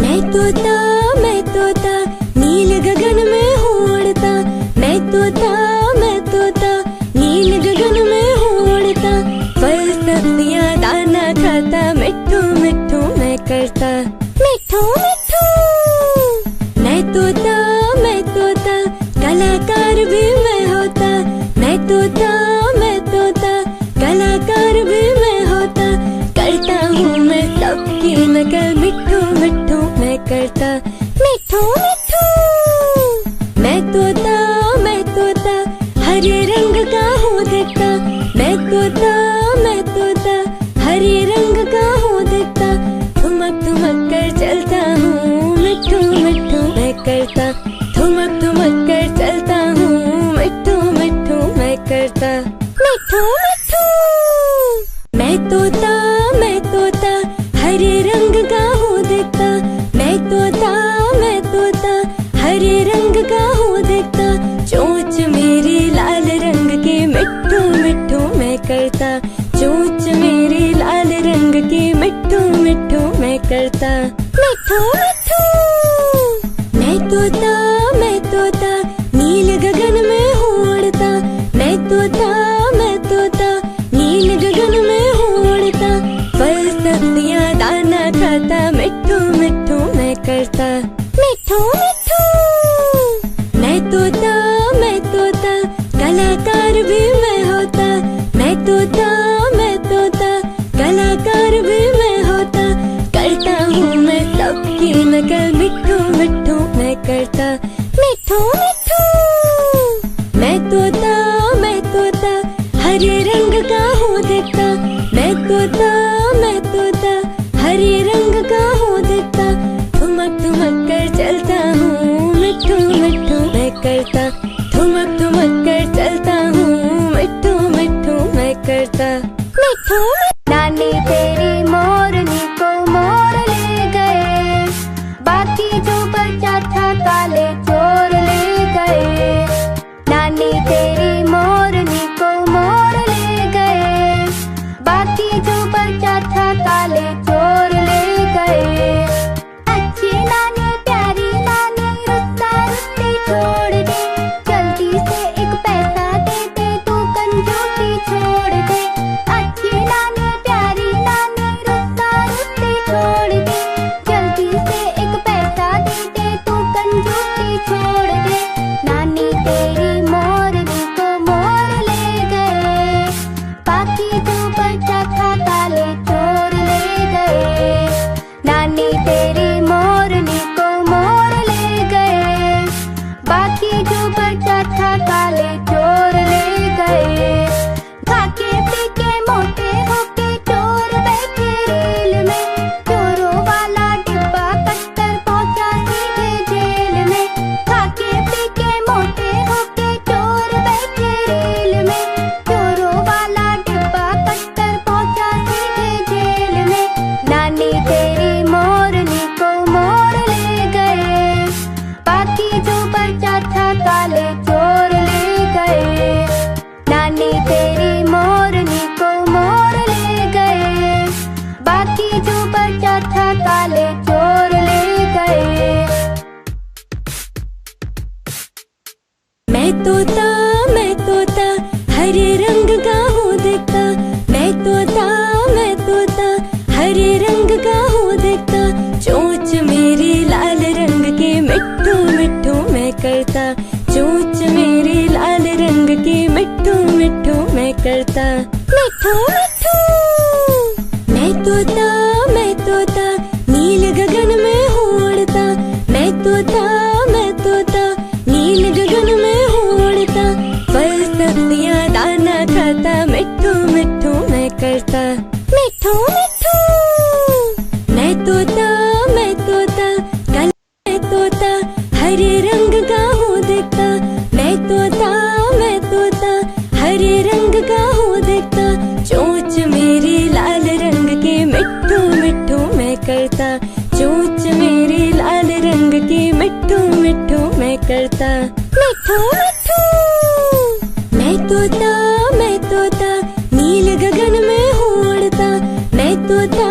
मैं तोता नील गगन में हूँ उड़ता, मैं तोता नील गगन में हूँ उड़ता, फल सब्जियाँ दाना खाता, मिट्ठू मिट्ठू मैं करता, मिट्ठू मिट्ठू। मैं तोता कलाकार भी मैं होता, मैं तोता कलाकार भी मैं होता, करता हूँ मैं सबकी नकल, मिट्ठू मिट्ठू मैं करता, मिट्ठू मिट्ठू। मैं तोता हरे रंग का हूँ दिखता, मैं तोता हरे रंग का हूँ दिखता, ठुमक ठुमक कर चलता हूँ, मिट्ठू मिट्ठू मैं करता, ठुमक ठुमक कर चलता हूँ, मिट्ठू मिट्ठू मैं करता, मिट्ठू मिट्ठू। मैं तोता हरे रंग का हूँ दिखता, मैं तोता हरे रंग का हूँ दिखता, चोंच मेरी लाल रंग की, मिट्ठू मिट्ठू मैं करता, चोंच मेरी लाल रंग की, मिट्ठू मिट्ठू मैं करता, मिट्ठू मिट्ठू। मैं तोता नील गगन में हूँ उड़ता, मैं तोता नील गगन में हूँ उड़ता, फल सब्जियाँ दाना खाता, मिट्ठू मिट्ठू मैं करता, मिट्ठू मिट्ठू। मैं तोता कलाकार भी मैं होता, मैं तोता कलाकार भी मैं होता, करता हूँ मैं सबकी नकल, मिट्ठू मिट्ठू मैं करता, मिट्ठू मिट्ठू। मैं तोता हरे रंग का हूँ दिखता, मैं तोता तोता नील गगन में हूँ उड़ता, मैं तोता नील गगन में हूँ उड़ता, फल सब्जियाँ दाना खाता, मिट्ठू मिट्ठू मैं करता, मिट्ठू मिट्ठू। मैं तोता काला मैं तोता, हरे रंग का हूँ दिखता, मैं तोता हरे रंग का हूँ दिखता, चोंच मेरी लाल रंग की, मिट्ठू मिट्ठू मैं करता, चोंच मेरी लाल रंग की, मिट्ठू मिट्ठू मैं करता, मिट्ठू मिट्ठू। मैं तोता नील गगन में हूँ उड़ता, मैं तोता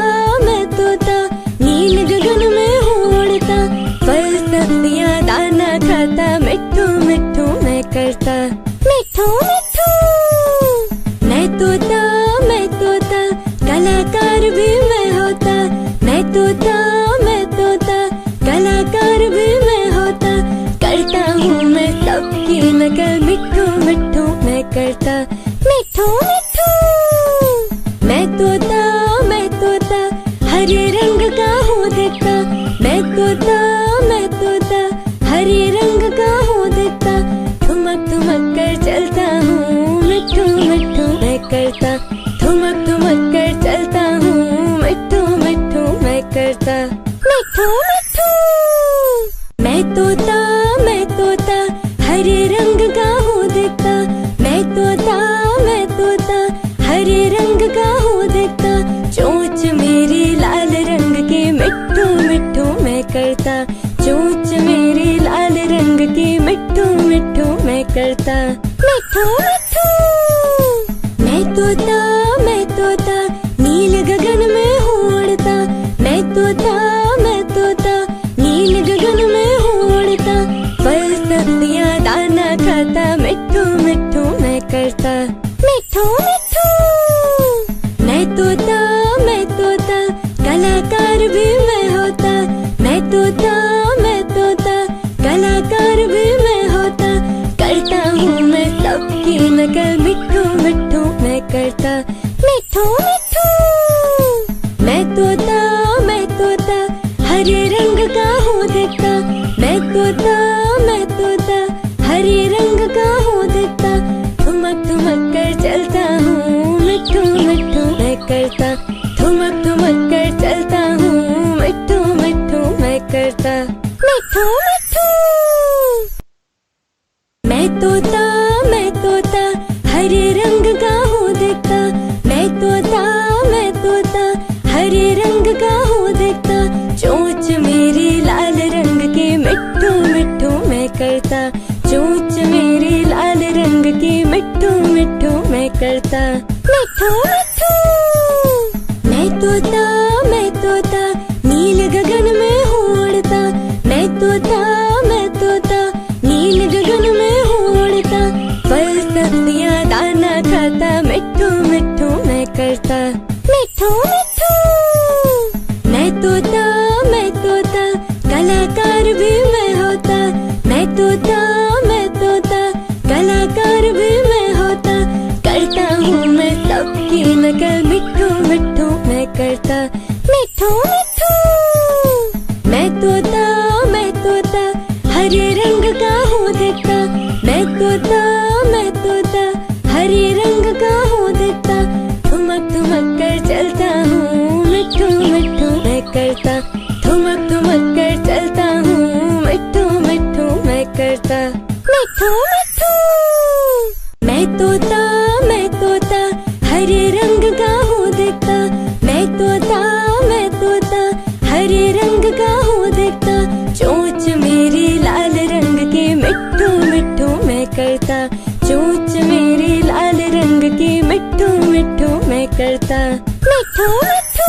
नील गगन में हूँ उड़ता, फल सब्जियाँ दाना खाता, मिट्ठू मिट्ठू मैं करता, मिट्ठू मिट्ठू। मैं तोता कलाकार भी मैं होता, मैं तोता कलाकार भी मैं होता, करता हूँ मैं सबकी नकल, मिट्ठू मिट्ठू मैं करता, मिट्ठू मिट्ठू। मैं तोता हरे रंग का हूँ दिखता, मैं तोता हरे रंग का हूँ दिखता, ठुमक ठुमक कर चलता हूँ, मिट्ठू मिट्ठू मैं करता, ठुमक ठुमक कर चलता हूँ, मिट्ठू मिट्ठू मैं करता, मिट्ठू मिट्ठू। मैं तोता हरे रंग का हूँ दिखता, मैं तोता हरे रंग का हूँ दिखता, चोंच मेरी लाल रंग की, मिट्ठू मिट्ठू मैं करता, चोंच मेरी लाल रंग की, मिट्ठू मिट्ठू मैं करता, मिट्ठू मिट्ठू। मैं तोता नील गगन में हूँ उड़ता, मैं तोता नील गगन में हूँ उड़ता, फल सब्जियाँ दाना खाता, मिट्ठू मिट्ठू मैं करता, मिट्ठू मिट्ठू। मैं तोता कलाकार भी मैं होता, मैं तोता कलाकार भी मैं होता, करता हूँ मैं सबकी नकल, मिट्ठू मिट्ठू मैं करता, मिट्ठू मिट्ठू। मैं तोता हरे रंग का हूँ दिखता, मैं तोता हरे रंग का हूँ दिखता, ठुमक ठुमक कर चलता हूँ, मिट्ठू मिट्ठू मैं करता, ठुमक ठुमक कर चलता हूँ, मिट्ठू मिट्ठू मैं करता, मिट्ठू मिट्ठू। मैं तोता हरे रंग का हूँ दिखता, मैं तोता हरे रंग का हूँ दिखता, चोंच मेरी लाल रंग की, मिट्ठू मिट्ठू मैं करता, चोंच मेरी लाल रंग की, मिट्ठू मिट्ठू मैं करता, मिट्ठू मिट्ठू। मैं तोता नील गगन में हूँ उड़ता, मैं तोता नील गगन में हूँ उड़ता, फल सब्जियाँ दाना खाता, मिट्ठू मिट्ठू मैं करता, मिट्ठू मिट्ठू। मैं तोता कलाकार भी मैं होता, मैं तोता कलाकार भी मैं होता, करता हूँ मैं सबकी नकल, मिट्ठू मिट्ठू मैं करता, मिट्ठू मिट्ठू। मैं तोता हरे रंग का हूँ दिखता, मैं तोता हरे रंग का हूँ दिखता, ठुमक ठुमक कर चलता हूँ, मिट्ठू मिट्ठू मैं करता, ठुमक ठुमक कर चलता हूँ, मिट्ठू मिट्ठू मैं करता, मिट्ठू मिट्ठू। मैं तोता हरे रंग का हूँ दिखता, मैं तोता हरे रंग का हूँ दिखता, चोंच मेरी लाल रंग की, मिट्ठू मिट्ठू मैं करता, चोंच मेरी लाल रंग की, मिट्ठू मिट्ठू मैं करता, मिट्ठू मिट्ठू।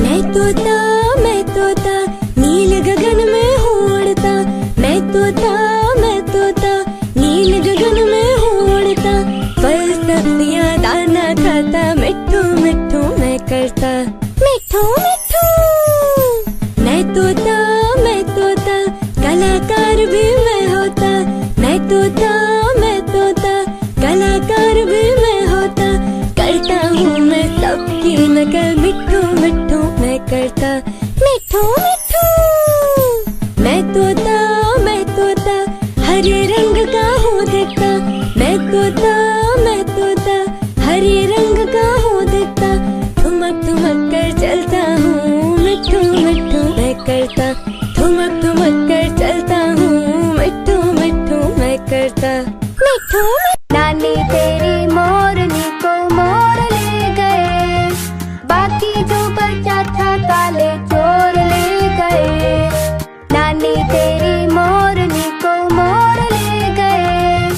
मैं तोता नील गगन में हूँ उड़ता, मैं तोता नील गगन में हूँ उड़ता, फल सब्जियाँ दाना खाता, मिट्ठू मिट्ठू मैं करता, मिट्ठू मिट्ठू। मैं तोता कलाकार भी मैं होता, मैं तोता कलाकार भी मैं होता, करता हूँ मैं सबकी नकल, मिट्ठू मिठू मैं करता, मिठू मिठू। मैं तोता हरे रंग का हूँ दिखता, मैं तोता हरे रंग का हूँ दिखता। ठुमक ठुमक कर चलता हूँ, मिठू मिठू मैं करता, ठुमक ठुमक कर चलता हूँ, मिठू मिठू मैं करता, मिठू। नानी तेरी मोरनी को मोर ले गए, बाकी जो बचा था काले चोर ले गए। नानी तेरी मोरनी को मोर ले गए,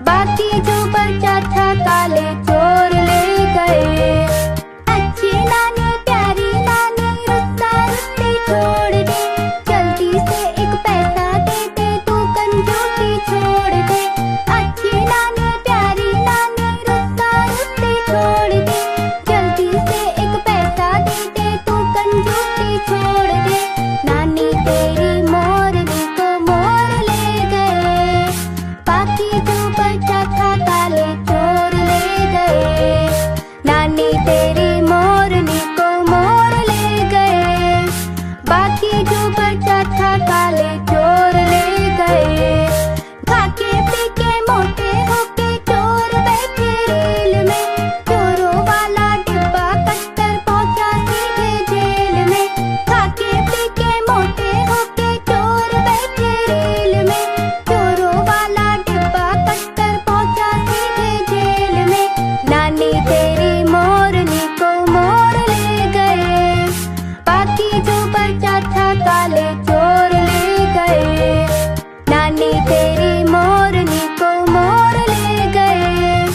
बाकी जो बचा था काले चोर ले गए। अच्छी नानी प्यारी नानी रुस्सा रुस्सी छोड़ दे, जल्दी से एक पैसा दे दे, तू कंजूसी छोड़ दे। अच्छी नानी प्यारी नानी रुस्सा रुस्सी छोड़ दे, जल्दी से एक पैसा दे दे, तू कंजूसी छोड़ दे। नानी तेरी मोरनी को मोर ले गए, बाकी जो बचा था काले चोर ले गए। नानी तेरी मोरनी को मोर ले गए, बाकी जो बचा था काले चोर ले गए। खाके पीके मोटे होके चोर बैठे रेल में, चोरों वाला डिब्बा कट्टर पहुंचा सीधे जेल में। खाके पीके मोटे होके चोर बैठे रेल में, चोरों वाला डिब्बा कट्टर पहुंचा सीधे जेल में। नानी तेरी मोरनी को मोर ले गए, बाकी जो बचा था काले चोर ले गए। नानी तेरी मोरनी को मोर ले गए,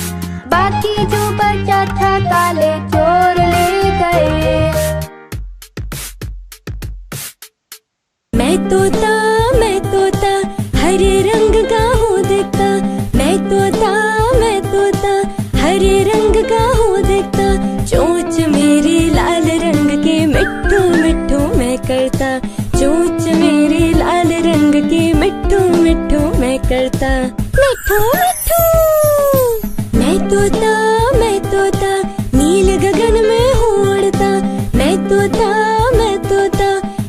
बाकी जो बचा था काले चोर ले गए। मैं तोता हरे रंग का हूँ दिखता, मैं तोता हरे रंग का हूँ दिखता। चोंच मेरी लाल रंग की मिठू मिठू मैं करता, चोंच मेरी लाल रंग की मिठू मिठू मैं करता, मिठू मिठू। मैं तोता नील गगन में हूँ उड़ता, मैं तोता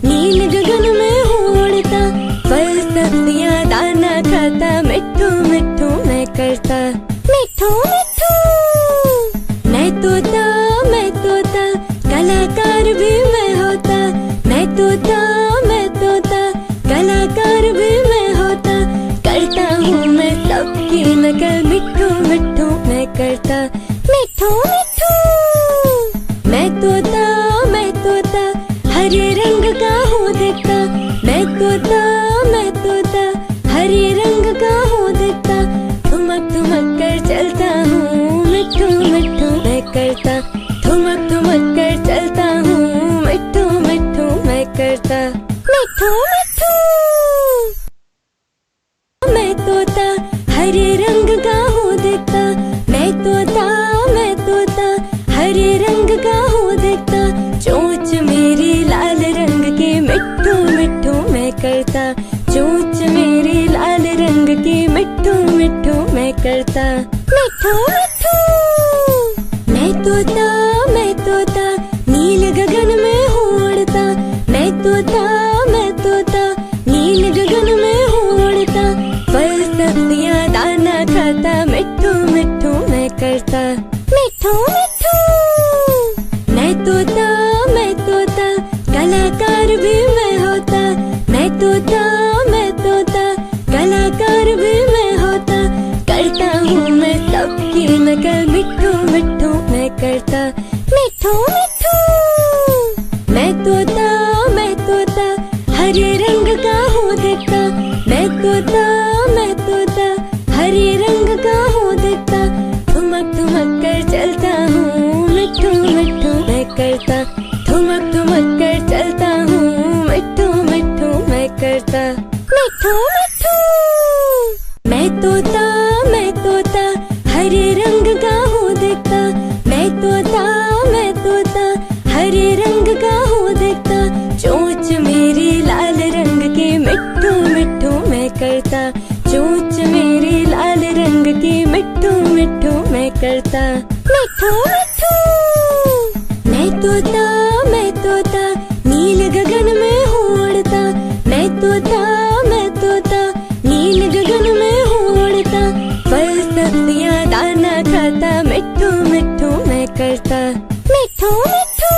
नील गगन में हूँ उड़ता। फल सब्जियाँ दाना खाता, मिठू मिठू मैं करता, मिठू मिठू। मैं तोता कलाकार भी मैं होता, मैं तोता कलाकार भी मैं होता। करता हूँ मैं सबकी नकल, मिठू मिठू मैं करता, मिठू मिठू। मैं तोता हरे रंग का हूँ दिखता, मैं तोता हरे रंग का हूँ दिखता। ठुमक ठुमक कर चलता हूँ, मिठू मिठू मैं करता, ठुमक ठुमक कर चलता हूँ, मिठू मिठू मैं करता, मिठू मिठू। मैं तोता हरे रंग का हूँ दिखता, मैं तोता हरे रंग का हूँ दिखता। चोंच मेरी लाल रंग की मिठू मिठू मैं करता, चोंच मेरी लाल रंग की मिठू मिठू मैं करता, मिठू मिठू। मैं तोता नील गगन में हूँ उड़ता, मैं तोता नील गगन में हूँ उड़ता। फल सब्जियाँ दाना खाता, मिठू मिठू मैं करता, मिठू मिठू। मैं तोता कलाकार भी मैं होता, मैं तोता कलाकार भी मैं होता। करता हूँ मैं सबकी नकल, मिठू मिठू मैं करता, मिठू मिठू। मैं तोता हरे रंग का हूँ दिखता, मैं तोता हरे रंग का हूँ दिखता। ठुमक ठुमक कर चलता हूँ, मिठू मिठू मैं करता, ठुमक ठुमक कर चलता हूँ, मिठू मिठू मैं करता, मिठू मिठू। मैं तोता हरे रंग का हूँ दिखता, मैं तोता हरे रंग का हूँ दिखता। चोंच मेरी लाल रंग की मिठू मिठू मैं करता, चोंच मेरी लाल रंग की मिठू मिठू मैं करता, मिठू मिठू। मैं तोता तोता नील गगन में हूँ उड़ता, मैं तोता नील गगन में हूँ उड़ता, फल सब्जियाँ दाना खाता, मिट्ठू मिट्ठू मैं करता, मिट्ठू मिट्ठू।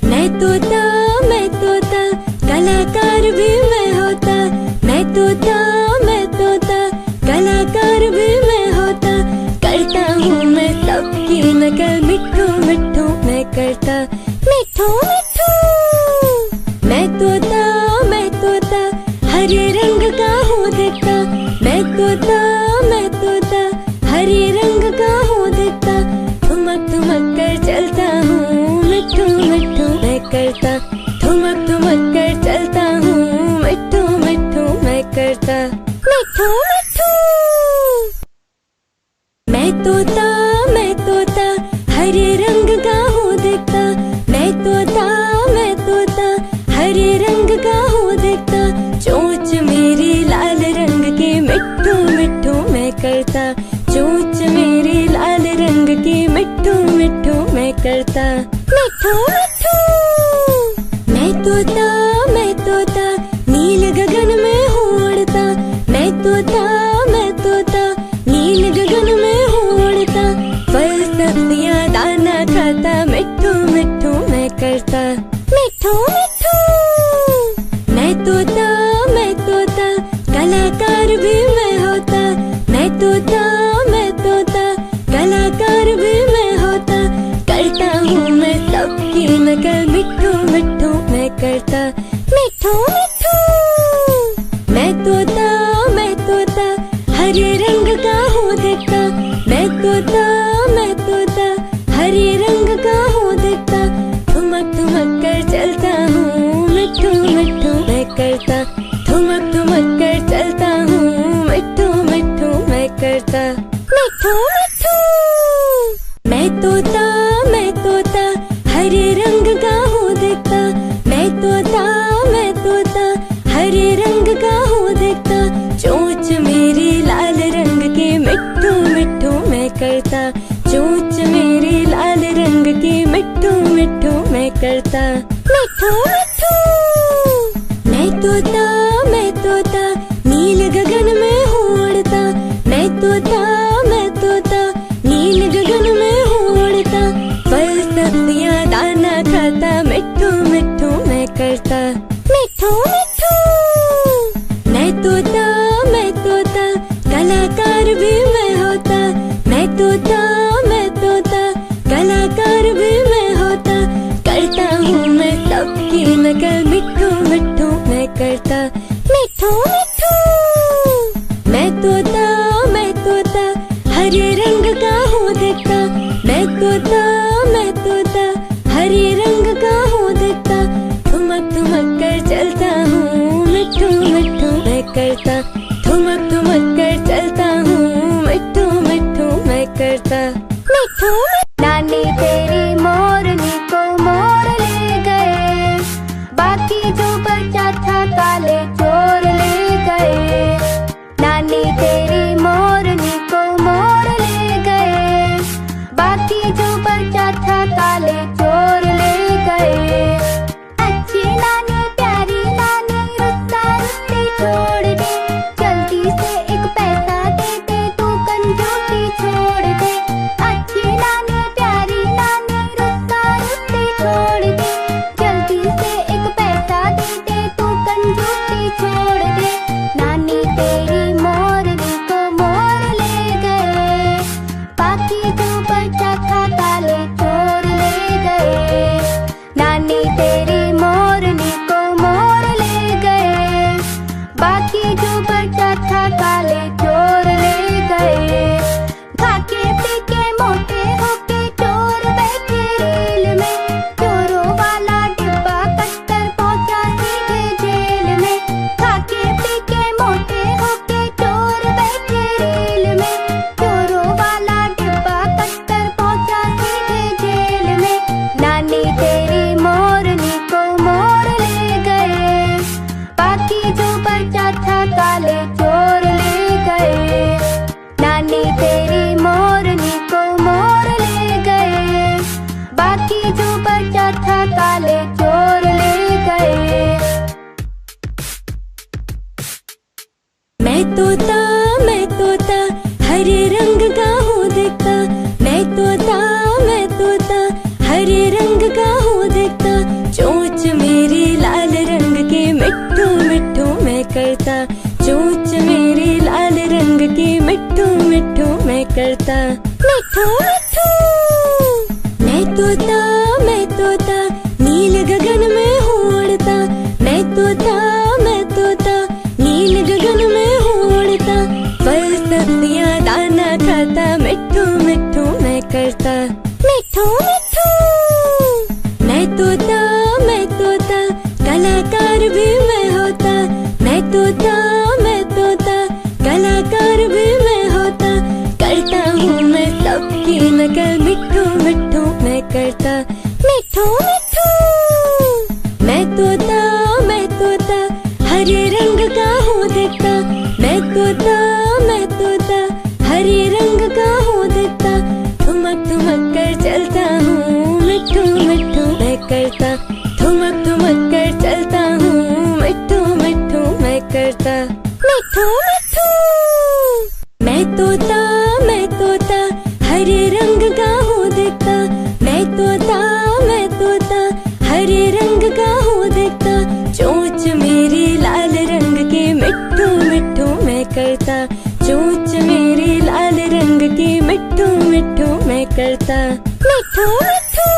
मैं तोता कलाकार भी मैं होता, मैं तोता कलाकार भी मैं होता, करता हूँ मैं सबकी नकल, मिट्ठू मिट्ठू मैं करता, मिट्ठू मिट्ठू। मैं तोता हरे रंग का हूँ दिखता, मैं तोता हरे रंग का हूँ दिखता, ठुमक ठुमक कर चलता हूँ, मिट्ठू मिट्ठू मैं करता, ठुमक ठुमक कर चलता हूँ, मिट्ठू मिट्ठू मैं करता, मिट्ठू मिट्ठू। मैं तोता हरे रंग का हूँ दिखता, मैं तोता हरे रंग का हूँ दिखता, चोंच मेरी लाल रंग की, मिट्ठू मिट्ठू मैं करता, चोंच मेरी लाल रंग की, मिट्ठू मिट्ठू मैं करता, मिट्ठू मिट्ठू। मैं तोता नील गगन में हूँ उड़ता, मैं तोता नील गगन में हूँ उड़ता, फल सब्जियाँ दाना खाता, मिट्ठू मिट्ठू मैं करता, मिट्ठू मिट्ठू। मैं तोता कलाकार भी मैं होता, मैं तोता कलाकार भी मैं होता, करता हूँ मैं सबकी नकल, मिट्ठू मिट्ठू मैं करता, मिट्ठू मिट्ठू। मैं तोता हरे रंग का हूँ दिखता, मैं तोता हरे रंग का हूँ दिखता, ठुमक ठुमक कर चलता हूँ, मिट्ठू मिट्ठू मैं करता, ठुमक ठुमक कर चलता हूँ, मिट्ठू मिट्ठू मैं करता, मिट्ठू मिट्ठू। मैं तोता हरे रंग का हूँ दिखता, मैं तोता हरे रंग का हूँ दिखता, चोंच मेरी लाल रंग की, मिट्ठू मिट्ठू मैं करता, चोंच मेरी लाल रंग की, मिट्ठू मिट्ठू मैं करता, मिट्ठू मिट्ठू। मैं तोता नील गगन में हूँ उड़ता, मैं तोता नील गगन में हूँ उड़ता, फल सब्जियाँ दाना खाता, मिट्ठू मिट्ठू मैं करता, मिट्ठू मिट्ठू। मैं तोता कलाकार भी मैं होता, मैं तोता कलाकार भी मैं होता, करता हूँ मैं सबकी नकल, मिट्ठू मिट्ठू मैं करता, मिट्ठू मिट्ठू। मैं तोता हरे रंग का हूँ दिखता, मैं तोता हरे रंग का हूँ दिखता, ठुमक ठुमक कर चलता हूँ, मिट्ठू मिट्ठू मैं करता, ठुमक ठुमक कर चलता हूँ, मिट्ठू मिट्ठू मैं करता, मिट्ठू। नानी तेरी मोरनी को मोर ले गए, बाकी जो बचा था काले चोर ले गए। नानी तेरी मोरनी को मोर ले काले चोर ले गए। मैं तोता हरे रंग का हूँ दिखता। मैं तोता हरे रंग का हूँ दिखता। चोंच मेरी लाल रंग की मिट्ठू मिट्ठू मैं करता। चोंच मेरी लाल रंग की मिट्ठू मिट्ठू मैं करता। मिट्ठू मिट्ठू मैं तोता नील गगन में हूँ उड़ता। मैं तोता नील गगन में हूँ उड़ता। फल सब्जियाँ दाना खाता। मिट्ठू मिट्ठू मैं करता। मिट्ठू मिट्ठू मैं तोता कलाकार भी मैं होता। मैं तोता कलाकार भी मैं होता। करता हूँ मैं सबकी नकल। मिट्ठू मिट्ठू मैं करता। मिट्ठू मिट्ठू मैं तोता हरे रंग का हूँ दिखता। मैं तोता हरे रंग का हूँ दिखता। ठुमक ठुमक कर चलता हूँ। मिट्ठू मिट्ठू मैं करता। ठुमक ठुमक कर चलता हूँ। मिट्ठू मिट्ठू मैं करता। मिट्ठू मिट्ठू मैं तोता हरे रंग का हूँ दिखता। मैं तोता हरे रंग का हूँ दिखता। चोंच मेरी लाल रंग की मिट्ठू मिट्ठू मैं करता। चोंच मेरी लाल रंग की मिट्ठू मिट्ठू मैं करता। मिट्ठू मिट्ठू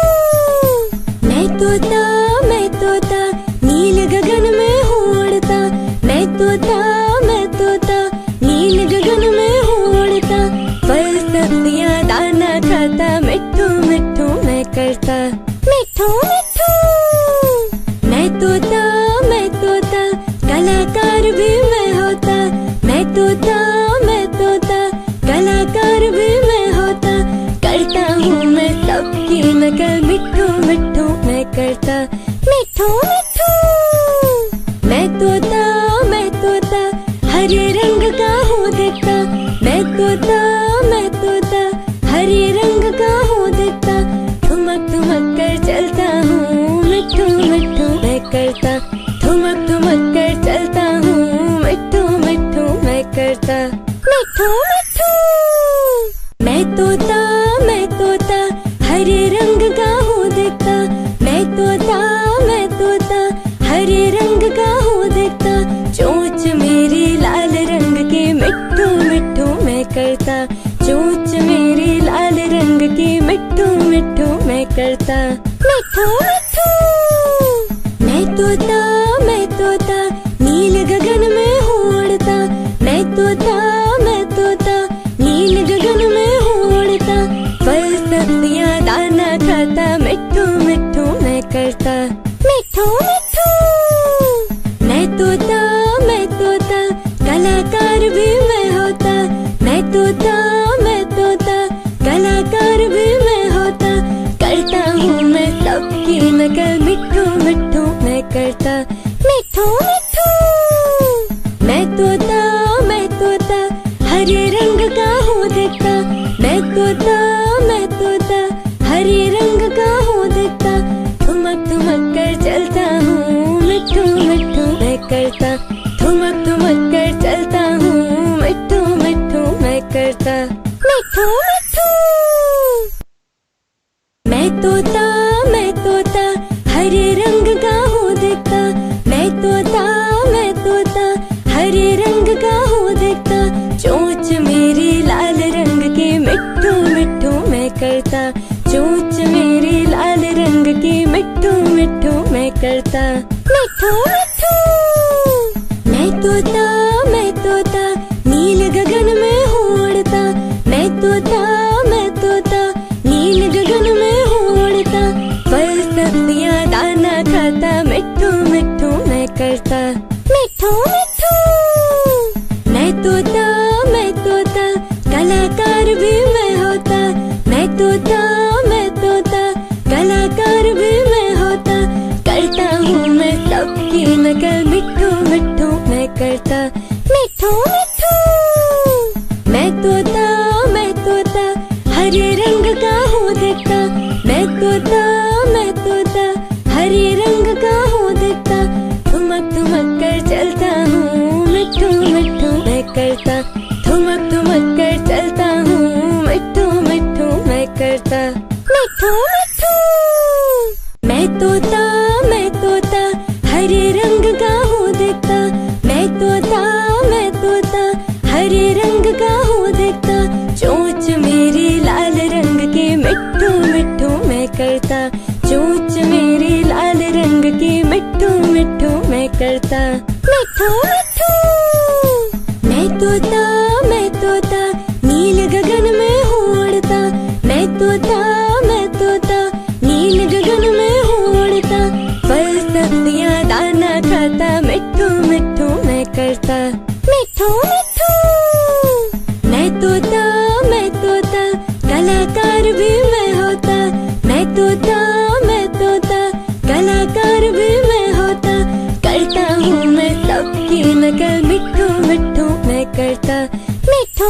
मैं तोता नील गगन में हूँ उड़ता। मैं तोता नील गगन में हूँ उड़ता। फल सब्जियाँ दाना खाता। मिट्ठू मिट्ठू मैं करता। मिट्ठू मिट्ठू मैं तोता कलाकार भी मैं होता। मैं तोता कलाकार भी मैं होता। करता हूँ मैं सबकी नकल। मिट्ठू मिट्ठू मैं करता। मिट्ठू मिट्ठू मैं तोता हरे रंग का हूँ दिखता। मैं तोता हरे रंग का हूँ दिखता। ठुमक ठुमक कर चलता हूँ। मिट्ठू मिट्ठू मैं करता। ठुमक ठुमक कर चलता हूँ। मिट्ठू मिट्ठू मैं करता। मिट्ठू मिट्ठू मैं तोता हरे रंग का हूँ दिखता। मैं तोता हरे रंग का हूँ दिखता। चोंच मेरी लाल रंग की मिट्ठू मिट्ठू मैं करता। चोंच मेरी लाल रंग की मिट्ठू मिट्ठू मैं करता। मिट्ठू मिट्ठू मैं तोता नील गगन में हूँ उड़ता। मैं तोता नील गगन में हूँ उड़ता। फल सब्जियाँ दाना खाता। मिट्ठू मिट्ठू मैं करता। मिट्ठू मिट्ठू मैं तोता कलाकार भी मैं होता। मैं तोता कलाकार भी मैं होता। करता हूँ मैं सबकी नकल। मिट्ठू मिट्ठू मैं करता। मिट्ठू मिट्ठू मैं तोता हरे रंग का हूँ दिखता। मैं तोता हरे रंग का हूँ दिखता। ठुमक ठुमक कर चलता हूँ। मिट्ठू मिट्ठू मैं करता। ठुमक ठुमक कर चलता हूँ। मिट्ठू मिट्ठू मैं करता। मिट्ठू मिट्ठू मैं तोता हरे रंग का हूँ दिखता। मैं तोता हरे रंग का हूँ दिखता। चोंच मेरी लाल रंग की मिट्ठू मिट्ठू मैं करता। चोंच मेरी लाल रंग की मिट्ठू मिट्ठू मैं करता। मिट्ठू मिट्ठू मैं तोता नील गगन में हूँ उड़ता। मैं तोता नील गगन में हूँ उड़ता। फल सब्जियाँ दाना खाता। मिट्ठू मिट्ठू मैं करता। मिट्ठू मिट्ठू मैं तोता कलाकार भी मैं होता। मैं तोता कलाकार भी मैं होता। करता हूँ मैं सबकी नकल। मिट्ठू मिट्ठू मैं करता। मिट्ठू मिट्ठू मैं तोता हरे रंग का हूँ दिखता। मैं तोता ठुमक ठुमक कर चलता हूँ, मिट्ठू मिट्ठू मैं करता। ठुमक ठुमक कर चलता हूँ, मिट्ठू मिट्ठू मैं करता। मिट्ठू मिट्ठू मैं तोता हरे रंग का हूँ दिखता। मैं तोता हरे रंग का हूँ दिखता। चोंच मेरी लाल रंग की, मिट्ठू मिट्ठू मैं करता। चोंच मेरी लाल रंग की, मिट्ठू मिट्ठू मैं करता। मिट्ठू मिट्ठू मैं तोता नील गगन में हूँ उड़ता। मैं तोता नील गगन में हूँ उड़ता। फल सब्जियाँ दाना खाता, मिट्ठू मिट्ठू मैं करता। मिट्ठू मिट्ठू मैं तोता कलाकार भी मैं होता। मैं तोता कलाकार भी मैं होता। करता हूँ मैं सबकी नकल, मिट्ठू मिट्ठू मैं करता। मिट्ठू